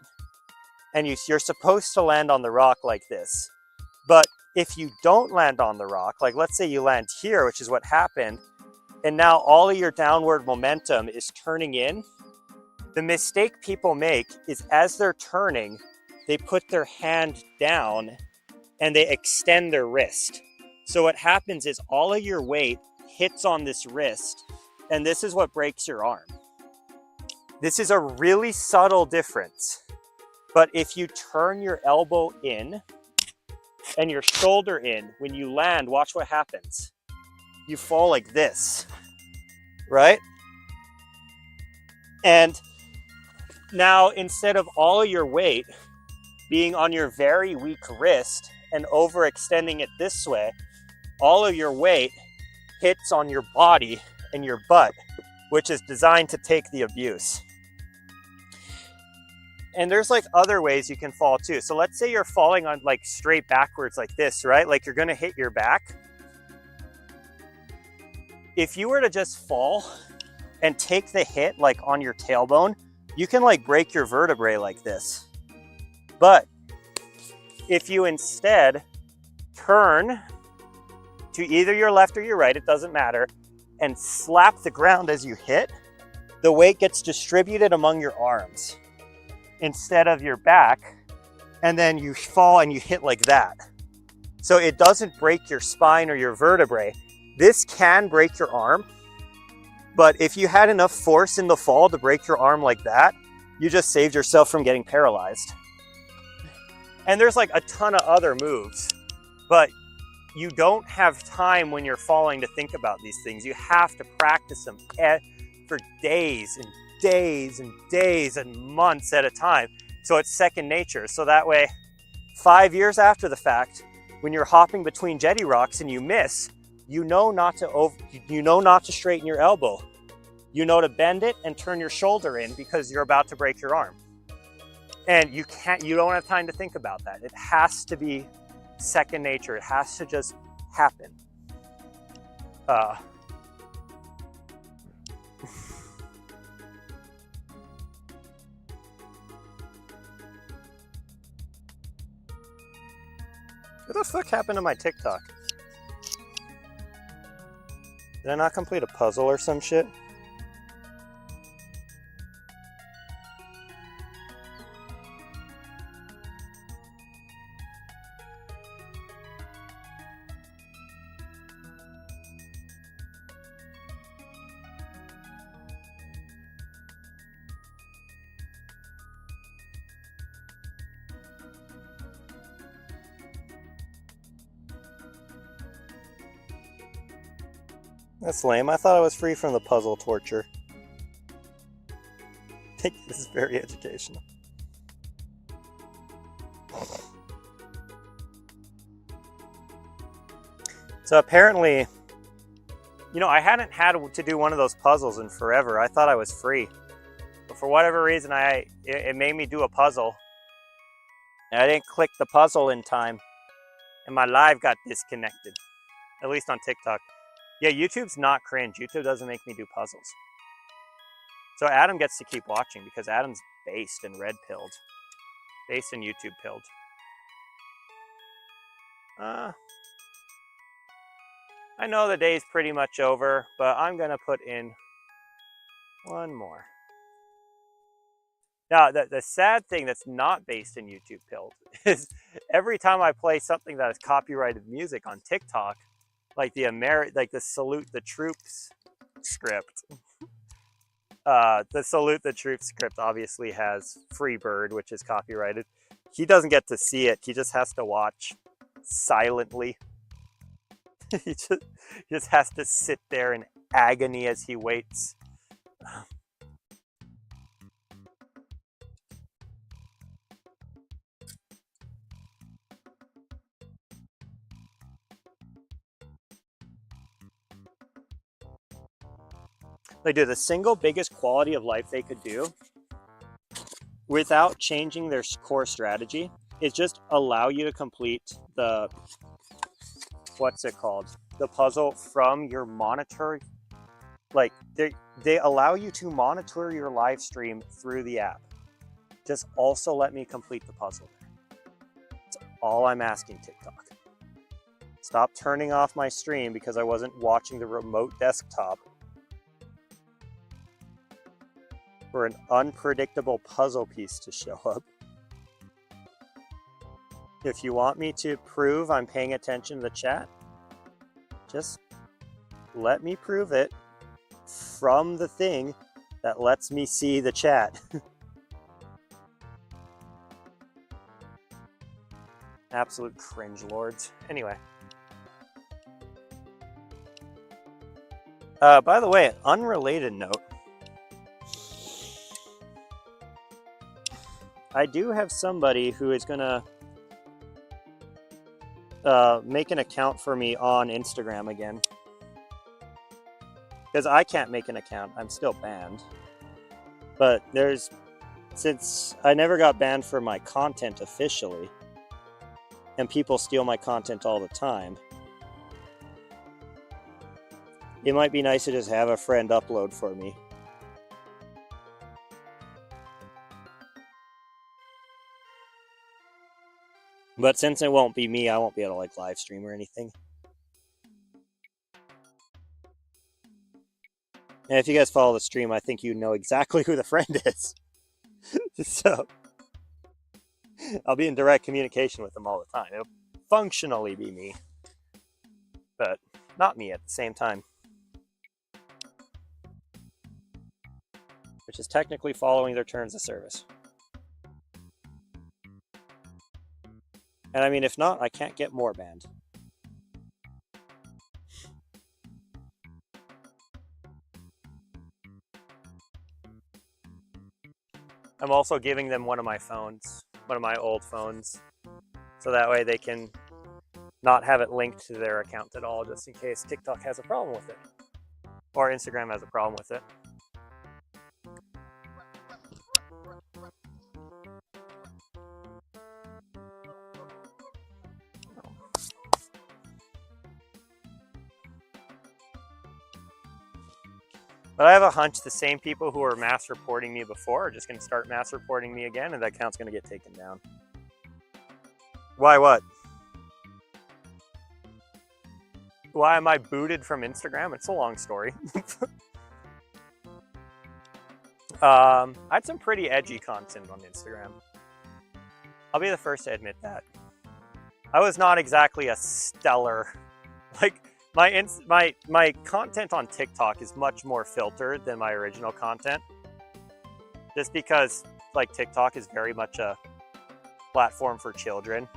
and you're supposed to land on the rock like this. But if you don't land on the rock, like let's say you land here, which is what happened, and now all of your downward momentum is turning in, the mistake people make is as they're turning, they put their hand down and they extend their wrist. So what happens is all of your weight hits on this wrist, and this is what breaks your arm. This is a really subtle difference. But if you turn your elbow in and your shoulder in, when you land, watch what happens. You fall like this, right? And now instead of all of your weight being on your very weak wrist and overextending it this way, all of your weight hits on your body and your butt, which is designed to take the abuse. And there's like other ways you can fall too. So let's say you're falling on like straight backwards like this, right? Like you're gonna hit your back. If you were to just fall and take the hit like on your tailbone, you can like break your vertebrae like this. But if you instead turn to either your left or your right, it doesn't matter, and slap the ground as you hit, the weight gets distributed among your arms instead of your back, and then you fall and you hit like that. So it doesn't break your spine or your vertebrae. This can break your arm, but if you had enough force in the fall to break your arm like that, you just saved yourself from getting paralyzed. And there's like a ton of other moves, but you don't have time when you're falling to think about these things. You have to practice them for days and days and days and months at a time. So it's second nature. So that way, 5 years after the fact, when you're hopping between jetty rocks and you miss, you know not to straighten your elbow. You know to bend it and turn your shoulder in because you're about to break your arm. And you don't have time to think about that. It has to be second nature. It has to just happen. What the fuck happened to my TikTok? Did I not complete a puzzle or some shit? That's lame. I thought I was free from the puzzle torture. I think this is very educational. So apparently, you know, I hadn't had to do one of those puzzles in forever. I thought I was free. But for whatever reason, it made me do a puzzle. And I didn't click the puzzle in time. And my live got disconnected. At least on TikTok. Yeah, YouTube's not cringe. YouTube doesn't make me do puzzles. So Adam gets to keep watching because Adam's based and red-pilled. Based and YouTube-pilled. I know the day's pretty much over, but I'm going to put in one more. Now, the sad thing that's not based in YouTube-pilled is every time I play something that is copyrighted music on TikTok, like the Salute the Troops script. The Salute the Troops script obviously has Freebird, which is copyrighted. He doesn't get to see it. He just has to watch silently. he just has to sit there in agony as he waits. Like, dude, the single biggest quality of life they could do without changing their core strategy is just allow you to complete the, what's it called? The puzzle from your monitor. Like, they allow you to monitor your live stream through the app. Just also let me complete the puzzle. That's all I'm asking, TikTok. Stop turning off my stream because I wasn't watching the remote desktop for an unpredictable puzzle piece to show up. If you want me to prove I'm paying attention to the chat, just let me prove it from the thing that lets me see the chat. Absolute cringe lords. Anyway. By the way, unrelated note. I do have somebody who is gonna make an account for me on Instagram again. Because I can't make an account, I'm still banned. But since I never got banned for my content officially, and people steal my content all the time, it might be nice to just have a friend upload for me. But since it won't be me, I won't be able to like live stream or anything. And if you guys follow the stream, I think you know exactly who the friend is. So I'll be in direct communication with them all the time. It'll functionally be me, but not me at the same time. Which is technically following their terms of service. And I mean, if not, I can't get more banned. I'm also giving them one of my phones, one of my old phones, so that way they can not have it linked to their account at all, just in case TikTok has a problem with it, or Instagram has a problem with it. But I have a hunch the same people who were mass reporting me before are just going to start mass reporting me again, and that account's going to get taken down. Why what? Why am I booted from Instagram? It's a long story. I had some pretty edgy content on Instagram. I'll be the first to admit that. I was not exactly a stellar, like, my content on TikTok is much more filtered than my original content. Just because, like, TikTok is very much a platform for children.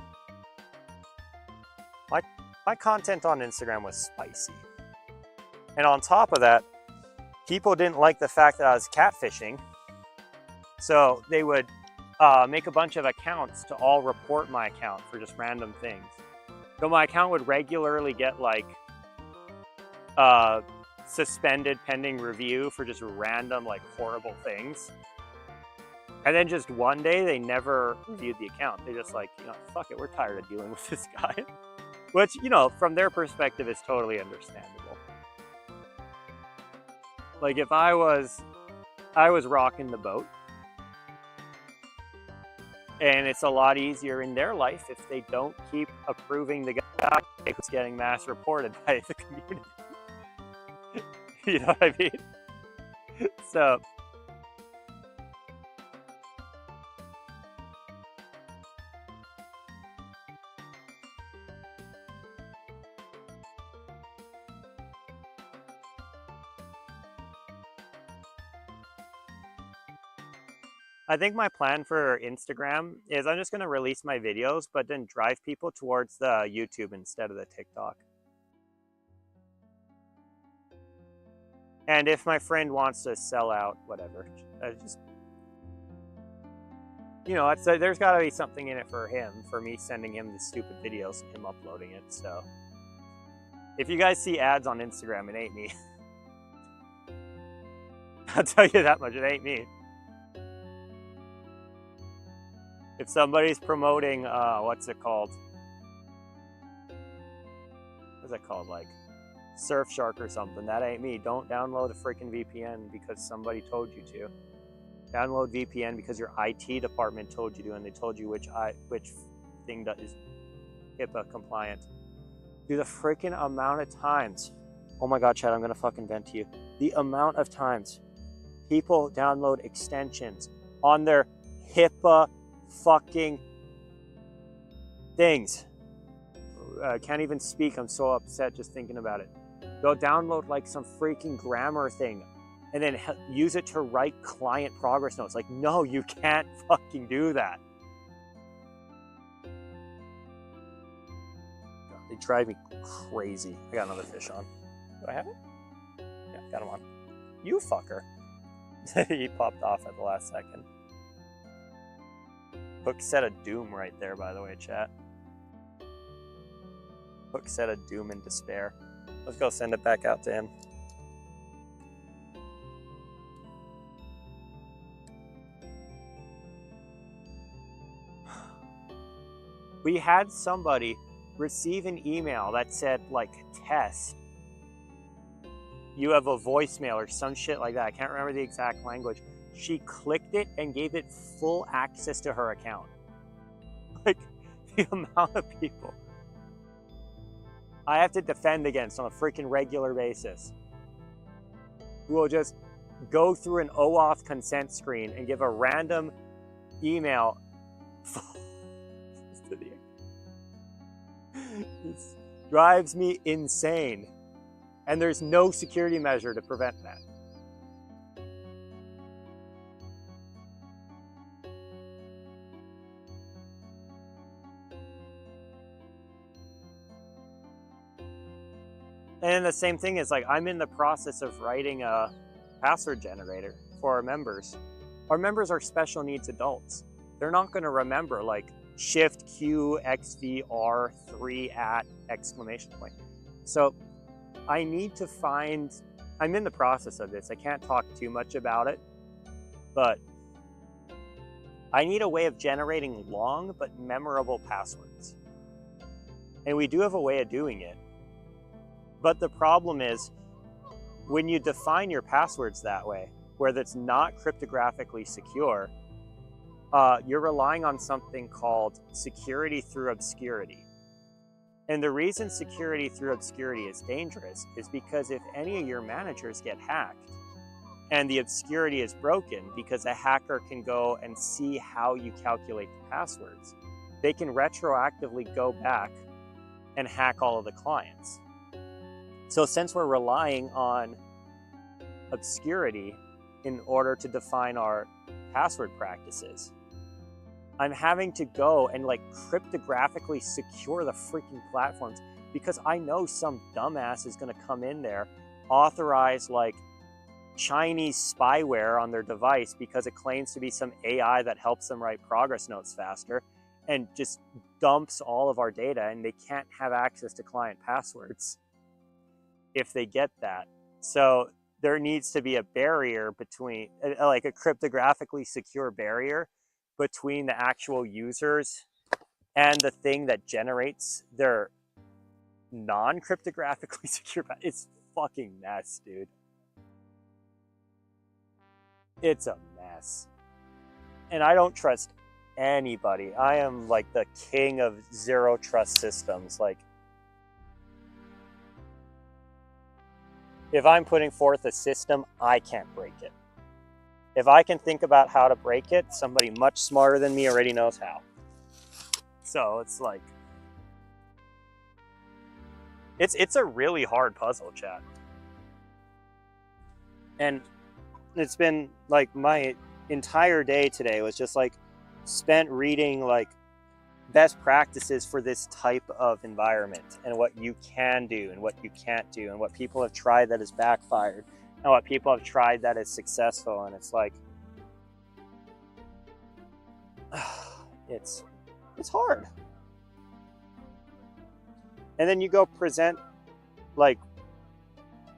My content on Instagram was spicy. And on top of that, people didn't like the fact that I was catfishing. So they would make a bunch of accounts to all report my account for just random things. So my account would regularly get, like, suspended pending review for just random, like, horrible things. And then just one day, they never reviewed the account. They're just like, you know, fuck it, we're tired of dealing with this guy. Which, you know, from their perspective is totally understandable. Like, if I was rocking the boat, and it's a lot easier in their life if they don't keep approving the guy who's getting mass reported by the community. You know what I mean? So I think my plan for Instagram is I'm just going to release my videos, but then drive people towards the YouTube instead of the TikTok. And if my friend wants to sell out, whatever, just, you know, there's got to be something in it for him, for me sending him the stupid videos and him uploading it. So if you guys see ads on Instagram, it ain't me. I'll tell you that much, it ain't me. If somebody's promoting, what's it called? What's it called? Like Surfshark or something, that ain't me. Don't download a freaking VPN because somebody told you to. Download VPN because your IT department told you to, and they told you which thing that is HIPAA compliant. Dude, the freaking amount of times, oh my god, Chad, I'm gonna fucking vent to you. The amount of times people download extensions on their HIPAA fucking things. I can't even speak, I'm so upset just thinking about it. They'll download like some freaking grammar thing and then use it to write client progress notes. Like, no, you can't fucking do that. They drive me crazy. I got another fish on. Do I have it? Yeah, got him on. You fucker. He popped off at the last second. Hook set of doom right there, by the way, chat. Hook set of doom and despair. Let's go send it back out to him. We had somebody receive an email that said, like, test. You have a voicemail or some shit like that. I can't remember the exact language. She clicked it and gave it full access to her account. Like, the amount of people I have to defend against on a freaking regular basis who will just go through an OAuth consent screen and give a random email. This drives me insane. And there's no security measure to prevent that. And the same thing is, like, I'm in the process of writing a password generator for our members. Our members are special needs adults. They're not going to remember, like, Shift Q XVR 3 at exclamation point. So I need to find, I'm in the process of this. I can't talk too much about it, but I need a way of generating long but memorable passwords. And we do have a way of doing it. But the problem is, when you define your passwords that way, where it's not cryptographically secure, you're relying on something called security through obscurity. And the reason security through obscurity is dangerous is because if any of your managers get hacked and the obscurity is broken, because a hacker can go and see how you calculate the passwords, they can retroactively go back and hack all of the clients. So since we're relying on obscurity in order to define our password practices, I'm having to go and, like, cryptographically secure the freaking platforms, because I know some dumbass is going to come in there, authorize, like, Chinese spyware on their device because it claims to be some AI that helps them write progress notes faster, and just dumps all of our data, and they can't have access to client passwords if they get that. So there needs to be a barrier between, like a cryptographically secure barrier between the actual users and the thing that generates their non-cryptographically secure. It's fucking mess, dude. It's a mess. And I don't trust anybody. I am like the king of zero trust systems. Like, if I'm putting forth a system, I can't break it. If I can think about how to break it, somebody much smarter than me already knows how. So it's like, it's a really hard puzzle, chat. And it's been like, my entire day today was just like spent reading like best practices for this type of environment, and what you can do and what you can't do, and what people have tried that has backfired, and what people have tried that is successful. And it's like, it's hard. And then you go present like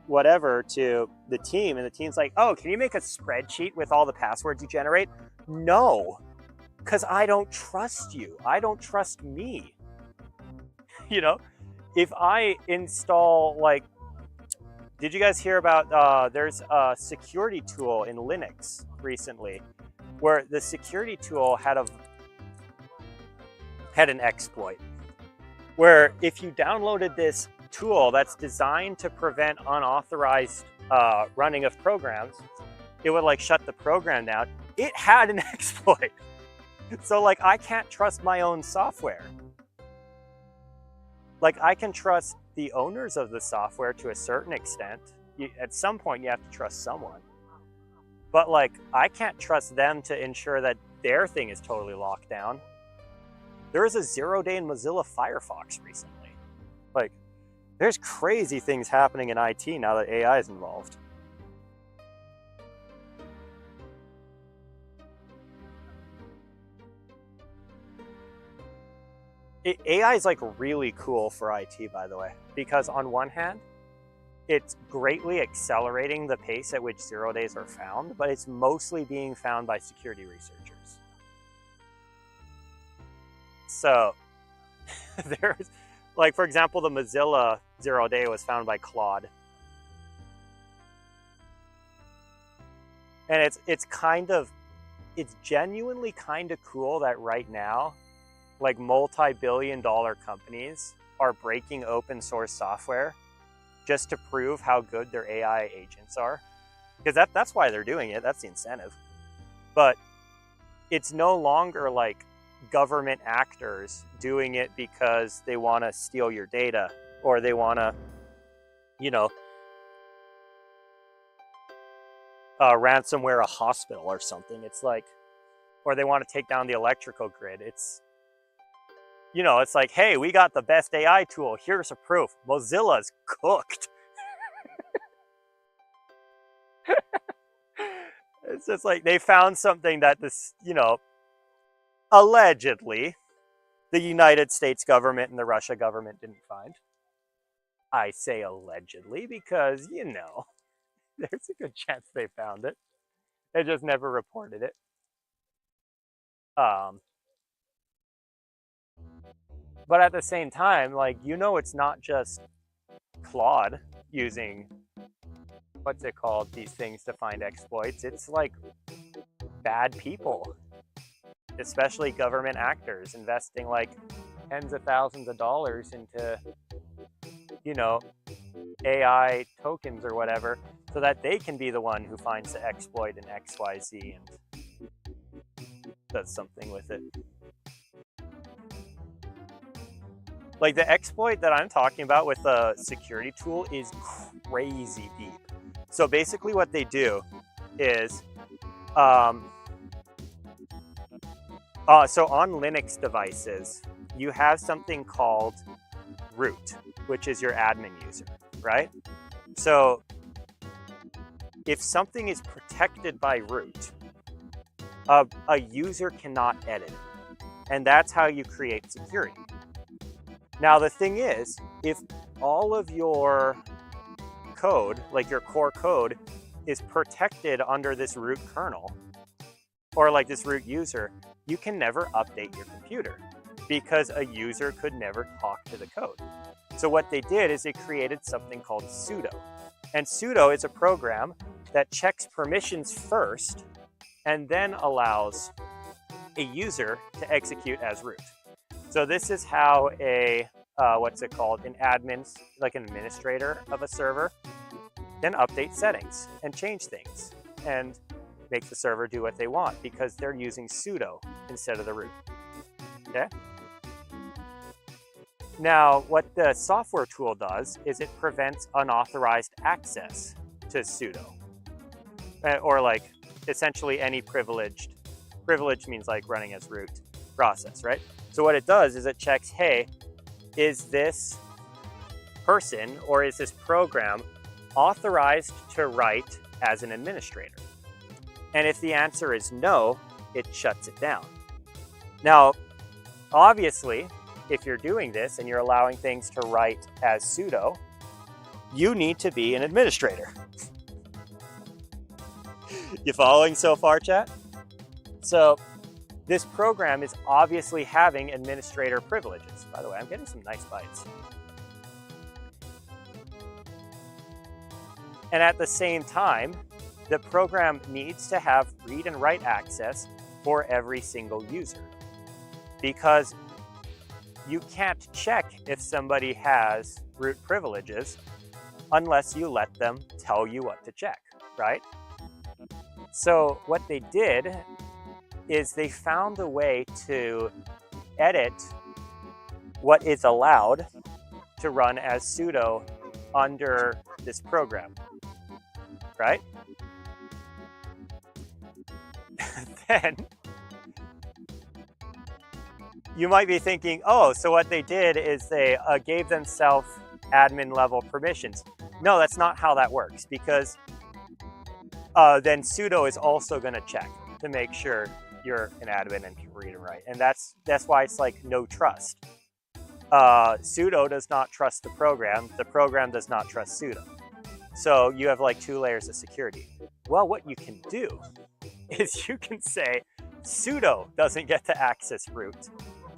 whatever to the team, and the team's like, oh, can you make a spreadsheet with all the passwords you generate? No, because I don't trust you. I don't trust me. You know, if I install, like, did you guys hear about, there's a security tool in Linux recently where the security tool had an exploit where if you downloaded this tool that's designed to prevent unauthorized running of programs, it would like shut the program down. It had an exploit. So like I can't trust my own software. Like I can trust the owners of the software to a certain extent. At some point you have to trust someone. But like I can't trust them to ensure that their thing is totally locked down. There was a 0-day in Mozilla Firefox recently. Like, there's crazy things happening in IT now that AI is involved. AI is like really cool for IT, by the way, because on one hand, it's greatly accelerating the pace at which 0 days are found, but it's mostly being found by security researchers. So there's, like, for example, the Mozilla 0-day was found by Claude. And it's genuinely kind of cool that right now, like multi-billion-dollar companies are breaking open source software just to prove how good their AI agents are. Because that's why they're doing it, that's the incentive. But it's no longer like government actors doing it because they want to steal your data or they want to, you know, ransomware a hospital or something. It's like, or they want to take down the electrical grid. It's, you know, it's like, hey, we got the best AI tool. Here's a proof. Mozilla's cooked. It's just like they found something that this, you know, allegedly the United States government and the Russia government didn't find. I say allegedly because, you know, there's a good chance they found it. They just never reported it. But at the same time, like, you know, it's not just Claude using, what's it called, these things to find exploits. It's like bad people, especially government actors, investing like tens of thousands of dollars into, you know, AI tokens or whatever, so that they can be the one who finds the exploit in XYZ and does something with it. Like the exploit that I'm talking about with the security tool is crazy deep. So basically what they do is, so on Linux devices, you have something called root, which is your admin user, right? So if something is protected by root, a user cannot edit it. And that's how you create security. Now, the thing is, if all of your code, like your core code, is protected under this root kernel, or like this root user, you can never update your computer because a user could never talk to the code. So what they did is they created something called sudo. And sudo is a program that checks permissions first and then allows a user to execute as root. So this is how a, what's it called, an admin, like an administrator of a server, can update settings and change things and make the server do what they want because they're using sudo instead of the root. Okay? Now, what the software tool does is it prevents unauthorized access to sudo, or like essentially any privilege means like running as root process, right? So what it does is it checks, hey, is this person or is this program authorized to write as an administrator? And if the answer is no, it shuts it down. Now, obviously, if you're doing this and you're allowing things to write as sudo, you need to be an administrator. You following so far, chat? So this program is obviously having administrator privileges. By the way, I'm getting some nice bites. And at the same time, the program needs to have read and write access for every single user, because you can't check if somebody has root privileges unless you let them tell you what to check, right? So what they did is they found a way to edit what is allowed to run as sudo under this program, right? Then you might be thinking, oh, so what they did is they gave themselves admin level permissions. No, that's not how that works, because then sudo is also going to check to make sure you're an admin and can read and write. And that's why it's like no trust. Sudo does not trust the program does not trust sudo. So you have like 2 layers of security. Well, what you can do is you can say sudo doesn't get to access root,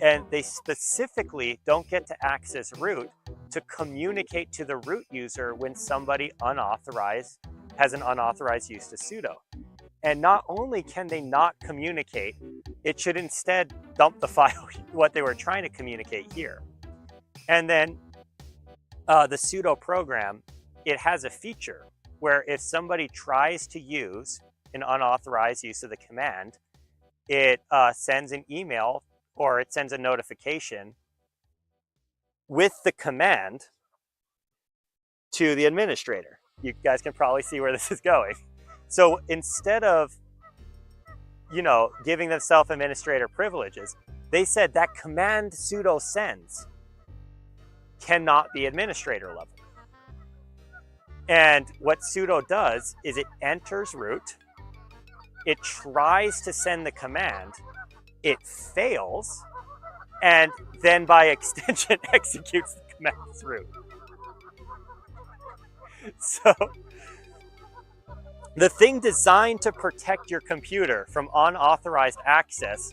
and they specifically don't get to access root to communicate to the root user when somebody has an unauthorized use to sudo. And not only can they not communicate, it should instead dump the file, what they were trying to communicate here. And then the sudo program, it has a feature where if somebody tries to use an unauthorized use of the command, it sends an email or it sends a notification with the command to the administrator. You guys can probably see where this is going. So instead of, giving themselves administrator privileges, they said that command sudo sends cannot be administrator level. And what sudo does is it enters root, it tries to send the command, it fails, and then by extension executes the command through. So the thing designed to protect your computer from unauthorized access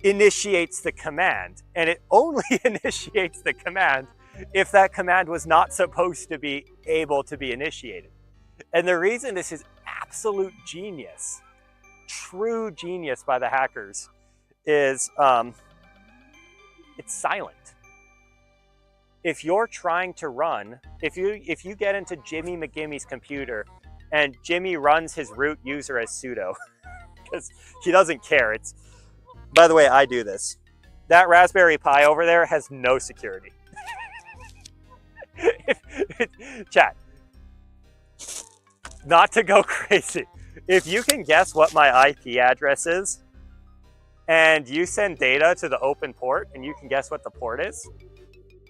initiates the command, and it only initiates the command if that command was not supposed to be able to be initiated. And the reason this is absolute genius, true genius by the hackers, is it's silent. If you're trying to run, if you get into Jimmy McGimmy's computer and Jimmy runs his root user as sudo, because he doesn't care. By the way, I do this. That Raspberry Pi over there has no security. Chat, not to go crazy. If you can guess what my IP address is, and you send data to the open port, and you can guess what the port is,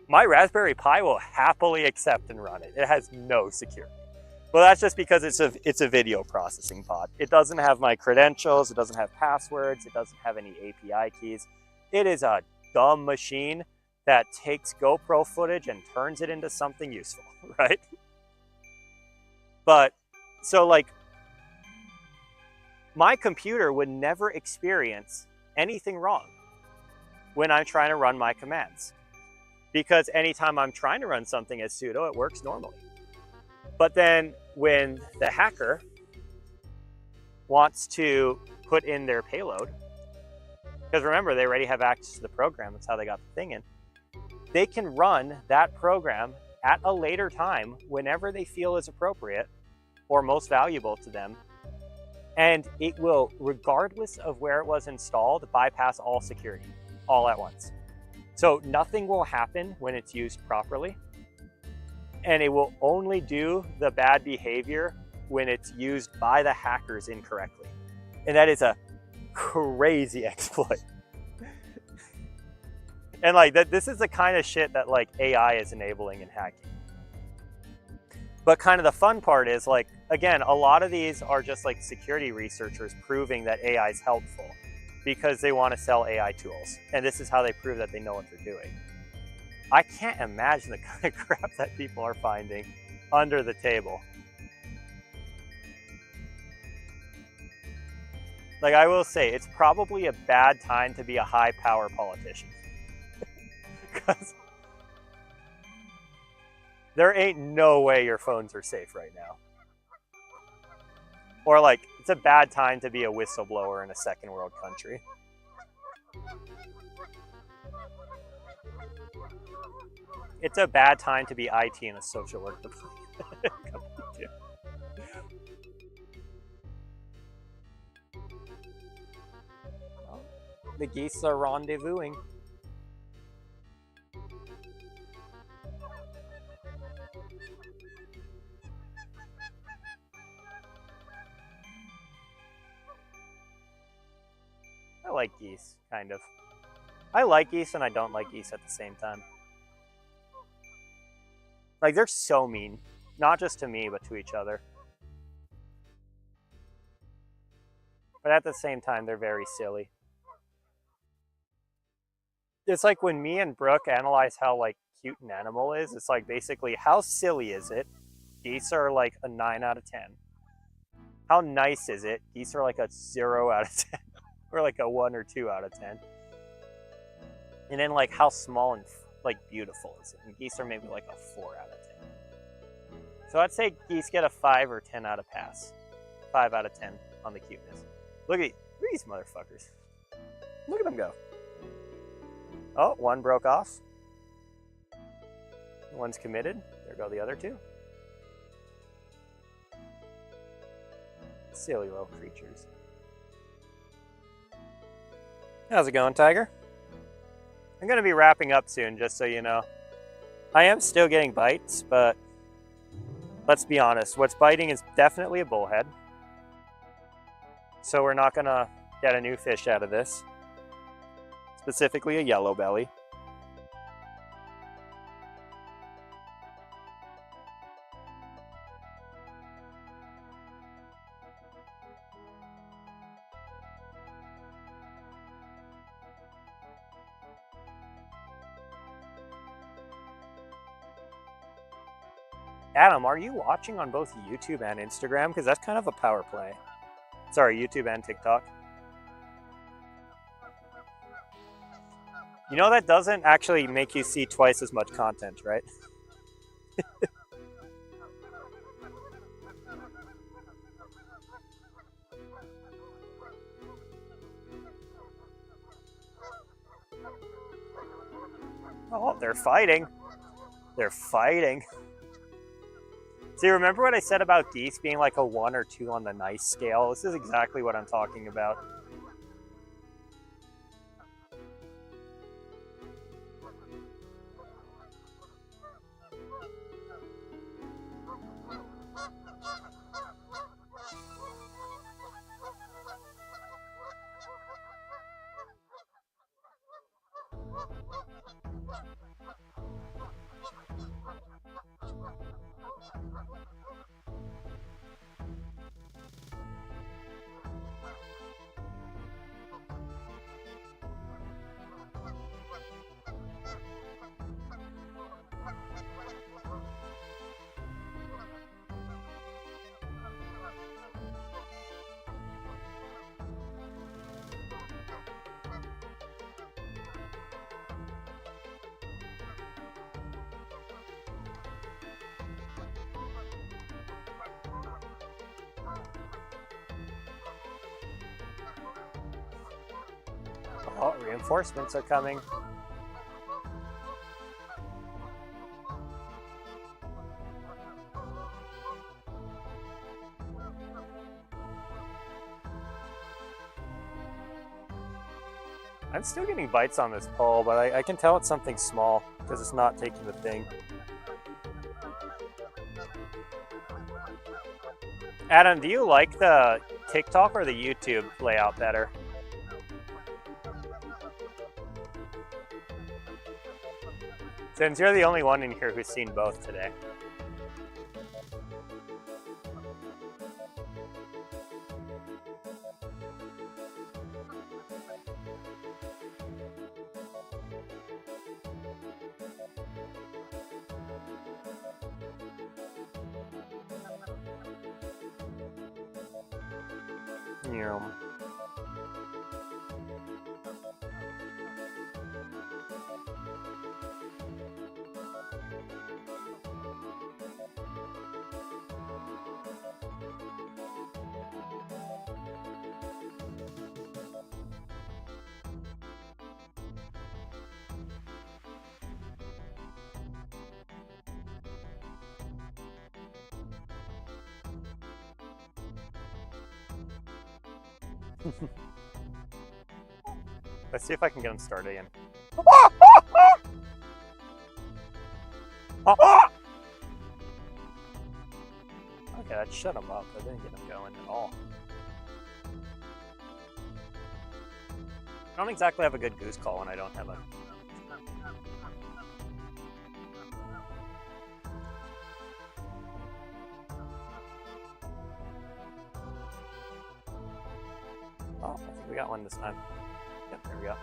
my Raspberry Pi will happily accept and run it. It has no security. Well, that's just because it's a video processing pod. It doesn't have my credentials. It doesn't have passwords. It doesn't have any API keys. It is a dumb machine that takes GoPro footage and turns it into something useful, right? But so like my computer would never experience anything wrong when I'm trying to run my commands, because anytime I'm trying to run something as sudo, it works normally. But then when the hacker wants to put in their payload, because remember, they already have access to the program, that's how they got the thing in, they can run that program at a later time whenever they feel is appropriate or most valuable to them, and it will, regardless of where it was installed, bypass all security all at once. So nothing will happen when it's used properly, and it will only do the bad behavior when it's used by the hackers incorrectly. And that is a crazy exploit. And like that, this is the kind of shit that like AI is enabling in hacking. But kind of the fun part is like, again, a lot of these are just like security researchers proving that AI is helpful because they want to sell AI tools. And this is how they prove that they know what they're doing. I can't imagine the kind of crap that people are finding under the table. Like, I will say, it's probably a bad time to be a high-power politician. Because there ain't no way your phones are safe right now. Or, like, it's a bad time to be a whistleblower in a second world country. It's a bad time to be IT in a social work department. Well, the geese are rendezvousing. I like geese, kind of. I like geese and I don't like geese at the same time. Like, they're so mean. Not just to me, but to each other. But at the same time, they're very silly. It's like when me and Brooke analyze how, like, cute an animal is, it's like, basically, how silly is it? Geese are like a 9 out of 10. How nice is it? Geese are like a 0 out of 10. Or like a 1 or 2 out of 10. And then, like, how small and, like, beautiful is it? And geese are maybe like a 4 out of 10. So I'd say geese get a 5 or 10 out of pass. 5 out of 10 on the cuteness. Look at these motherfuckers. Look at them go. Oh, one broke off. One's committed. There go the other two. Silly little creatures. How's it going, Tiger? I'm going to be wrapping up soon, just so you know. I am still getting bites, but let's be honest. What's biting is definitely a bullhead. So we're not going to get a new fish out of this. Specifically a yellow belly. Adam, are you watching on both YouTube and Instagram? Because that's kind of a power play. Sorry, YouTube and TikTok. You know that doesn't actually make you see twice as much content, right? Oh, they're fighting. They're fighting. See, remember what I said about geese being like a 1 or 2 on the nice scale? This is exactly what I'm talking about. Oh, reinforcements are coming. I'm still getting bites on this pole, but I can tell it's something small because it's not taking the thing. Adam, do you like the TikTok or the YouTube layout better? Since you're the only one in here who's seen both today. Yum. Let's see if I can get him started again. Okay, that shut him up. I didn't get him going at all. I don't exactly have a good goose call when I don't have a... Oh, I think we got one this time. Yep, there we go.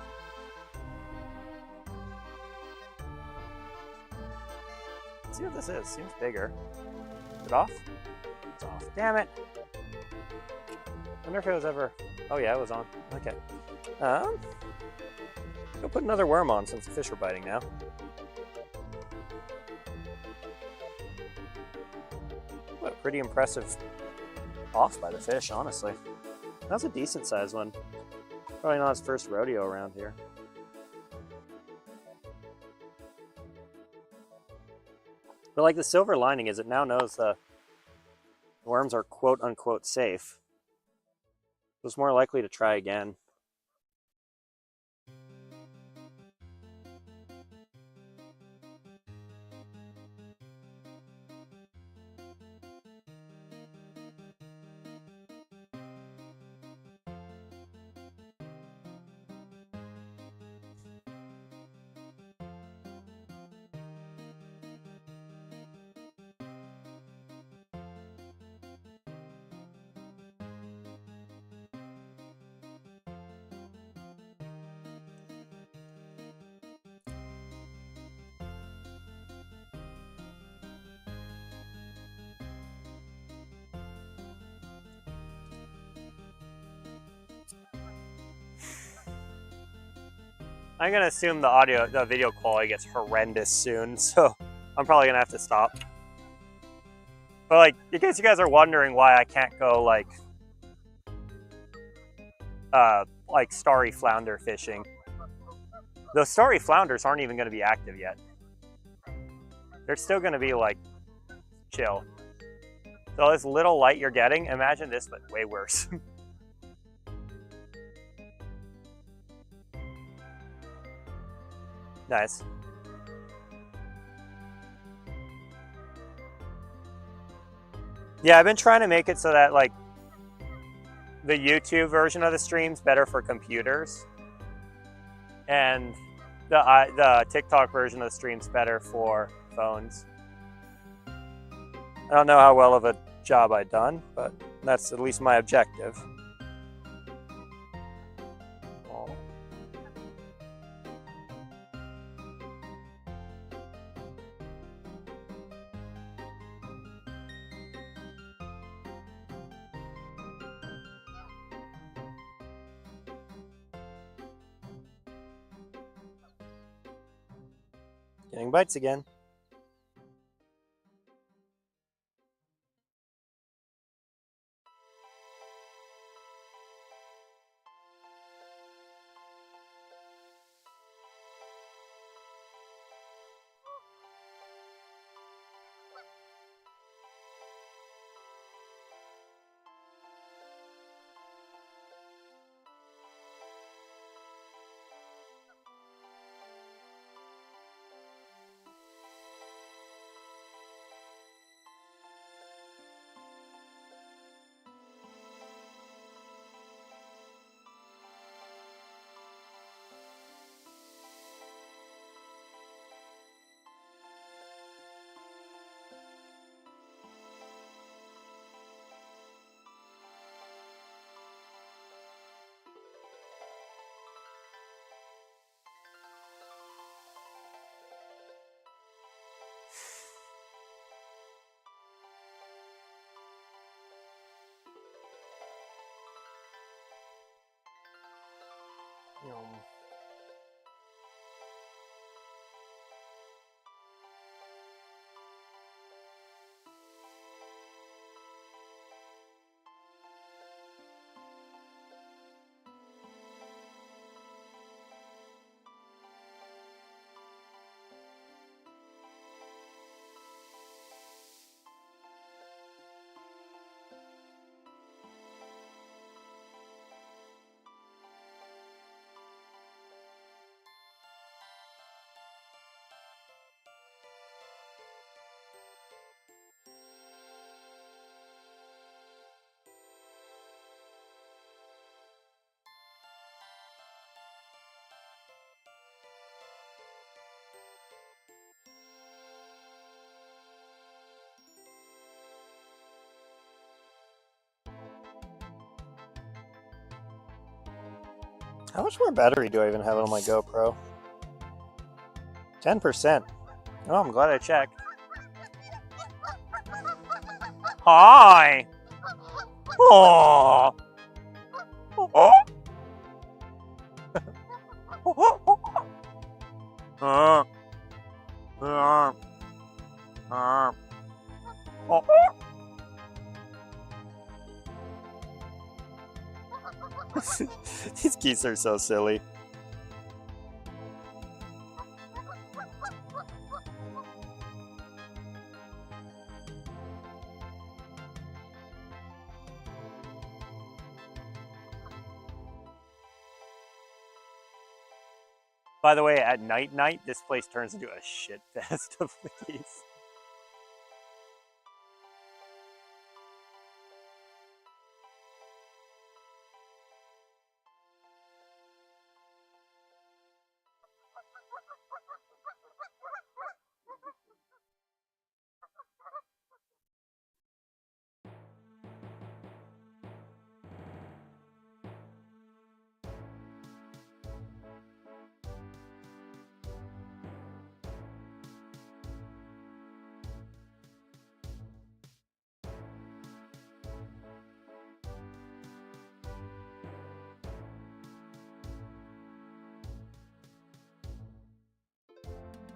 Let's see what this is. Seems bigger. Is it off? It's off. Damn it! I wonder if it was ever... Oh yeah, it was on. Okay. Go put another worm on since the fish are biting now. What a pretty impressive off by the fish, honestly. That's a decent sized one. Probably not his first rodeo around here. But like the silver lining is it now knows the worms are quote unquote safe. It was more likely to try again. I'm gonna assume the video quality gets horrendous soon, so I'm probably gonna have to stop. But like, in case you guys are wondering why I can't go like starry flounder fishing, those starry flounders aren't even gonna be active yet. They're still gonna be like chill. So this little light you're getting, imagine this but way worse. Nice. Yeah, I've been trying to make it so that like the YouTube version of the stream's better for computers, and the TikTok version of the stream's better for phones. I don't know how well of a job I've done, but that's at least my objective. Getting bites again. How much more battery do I even have on my GoPro? 10%. Oh, I'm glad I checked. Hi! Oh! Oh! These geese are so silly. By the way, at night, this place turns into a shit fest of the geese.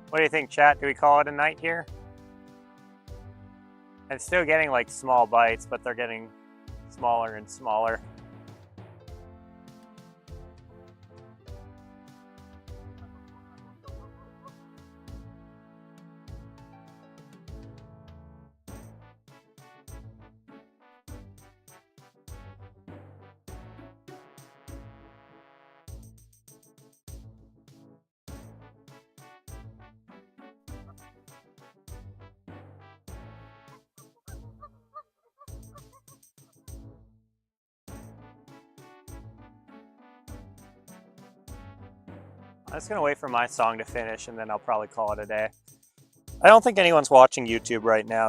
What do you think, chat? Do we call it a night here? I'm still getting like small bites, but they're getting smaller and smaller. I'm just gonna wait for my song to finish and then I'll probably call it a day. I don't think anyone's watching YouTube right now,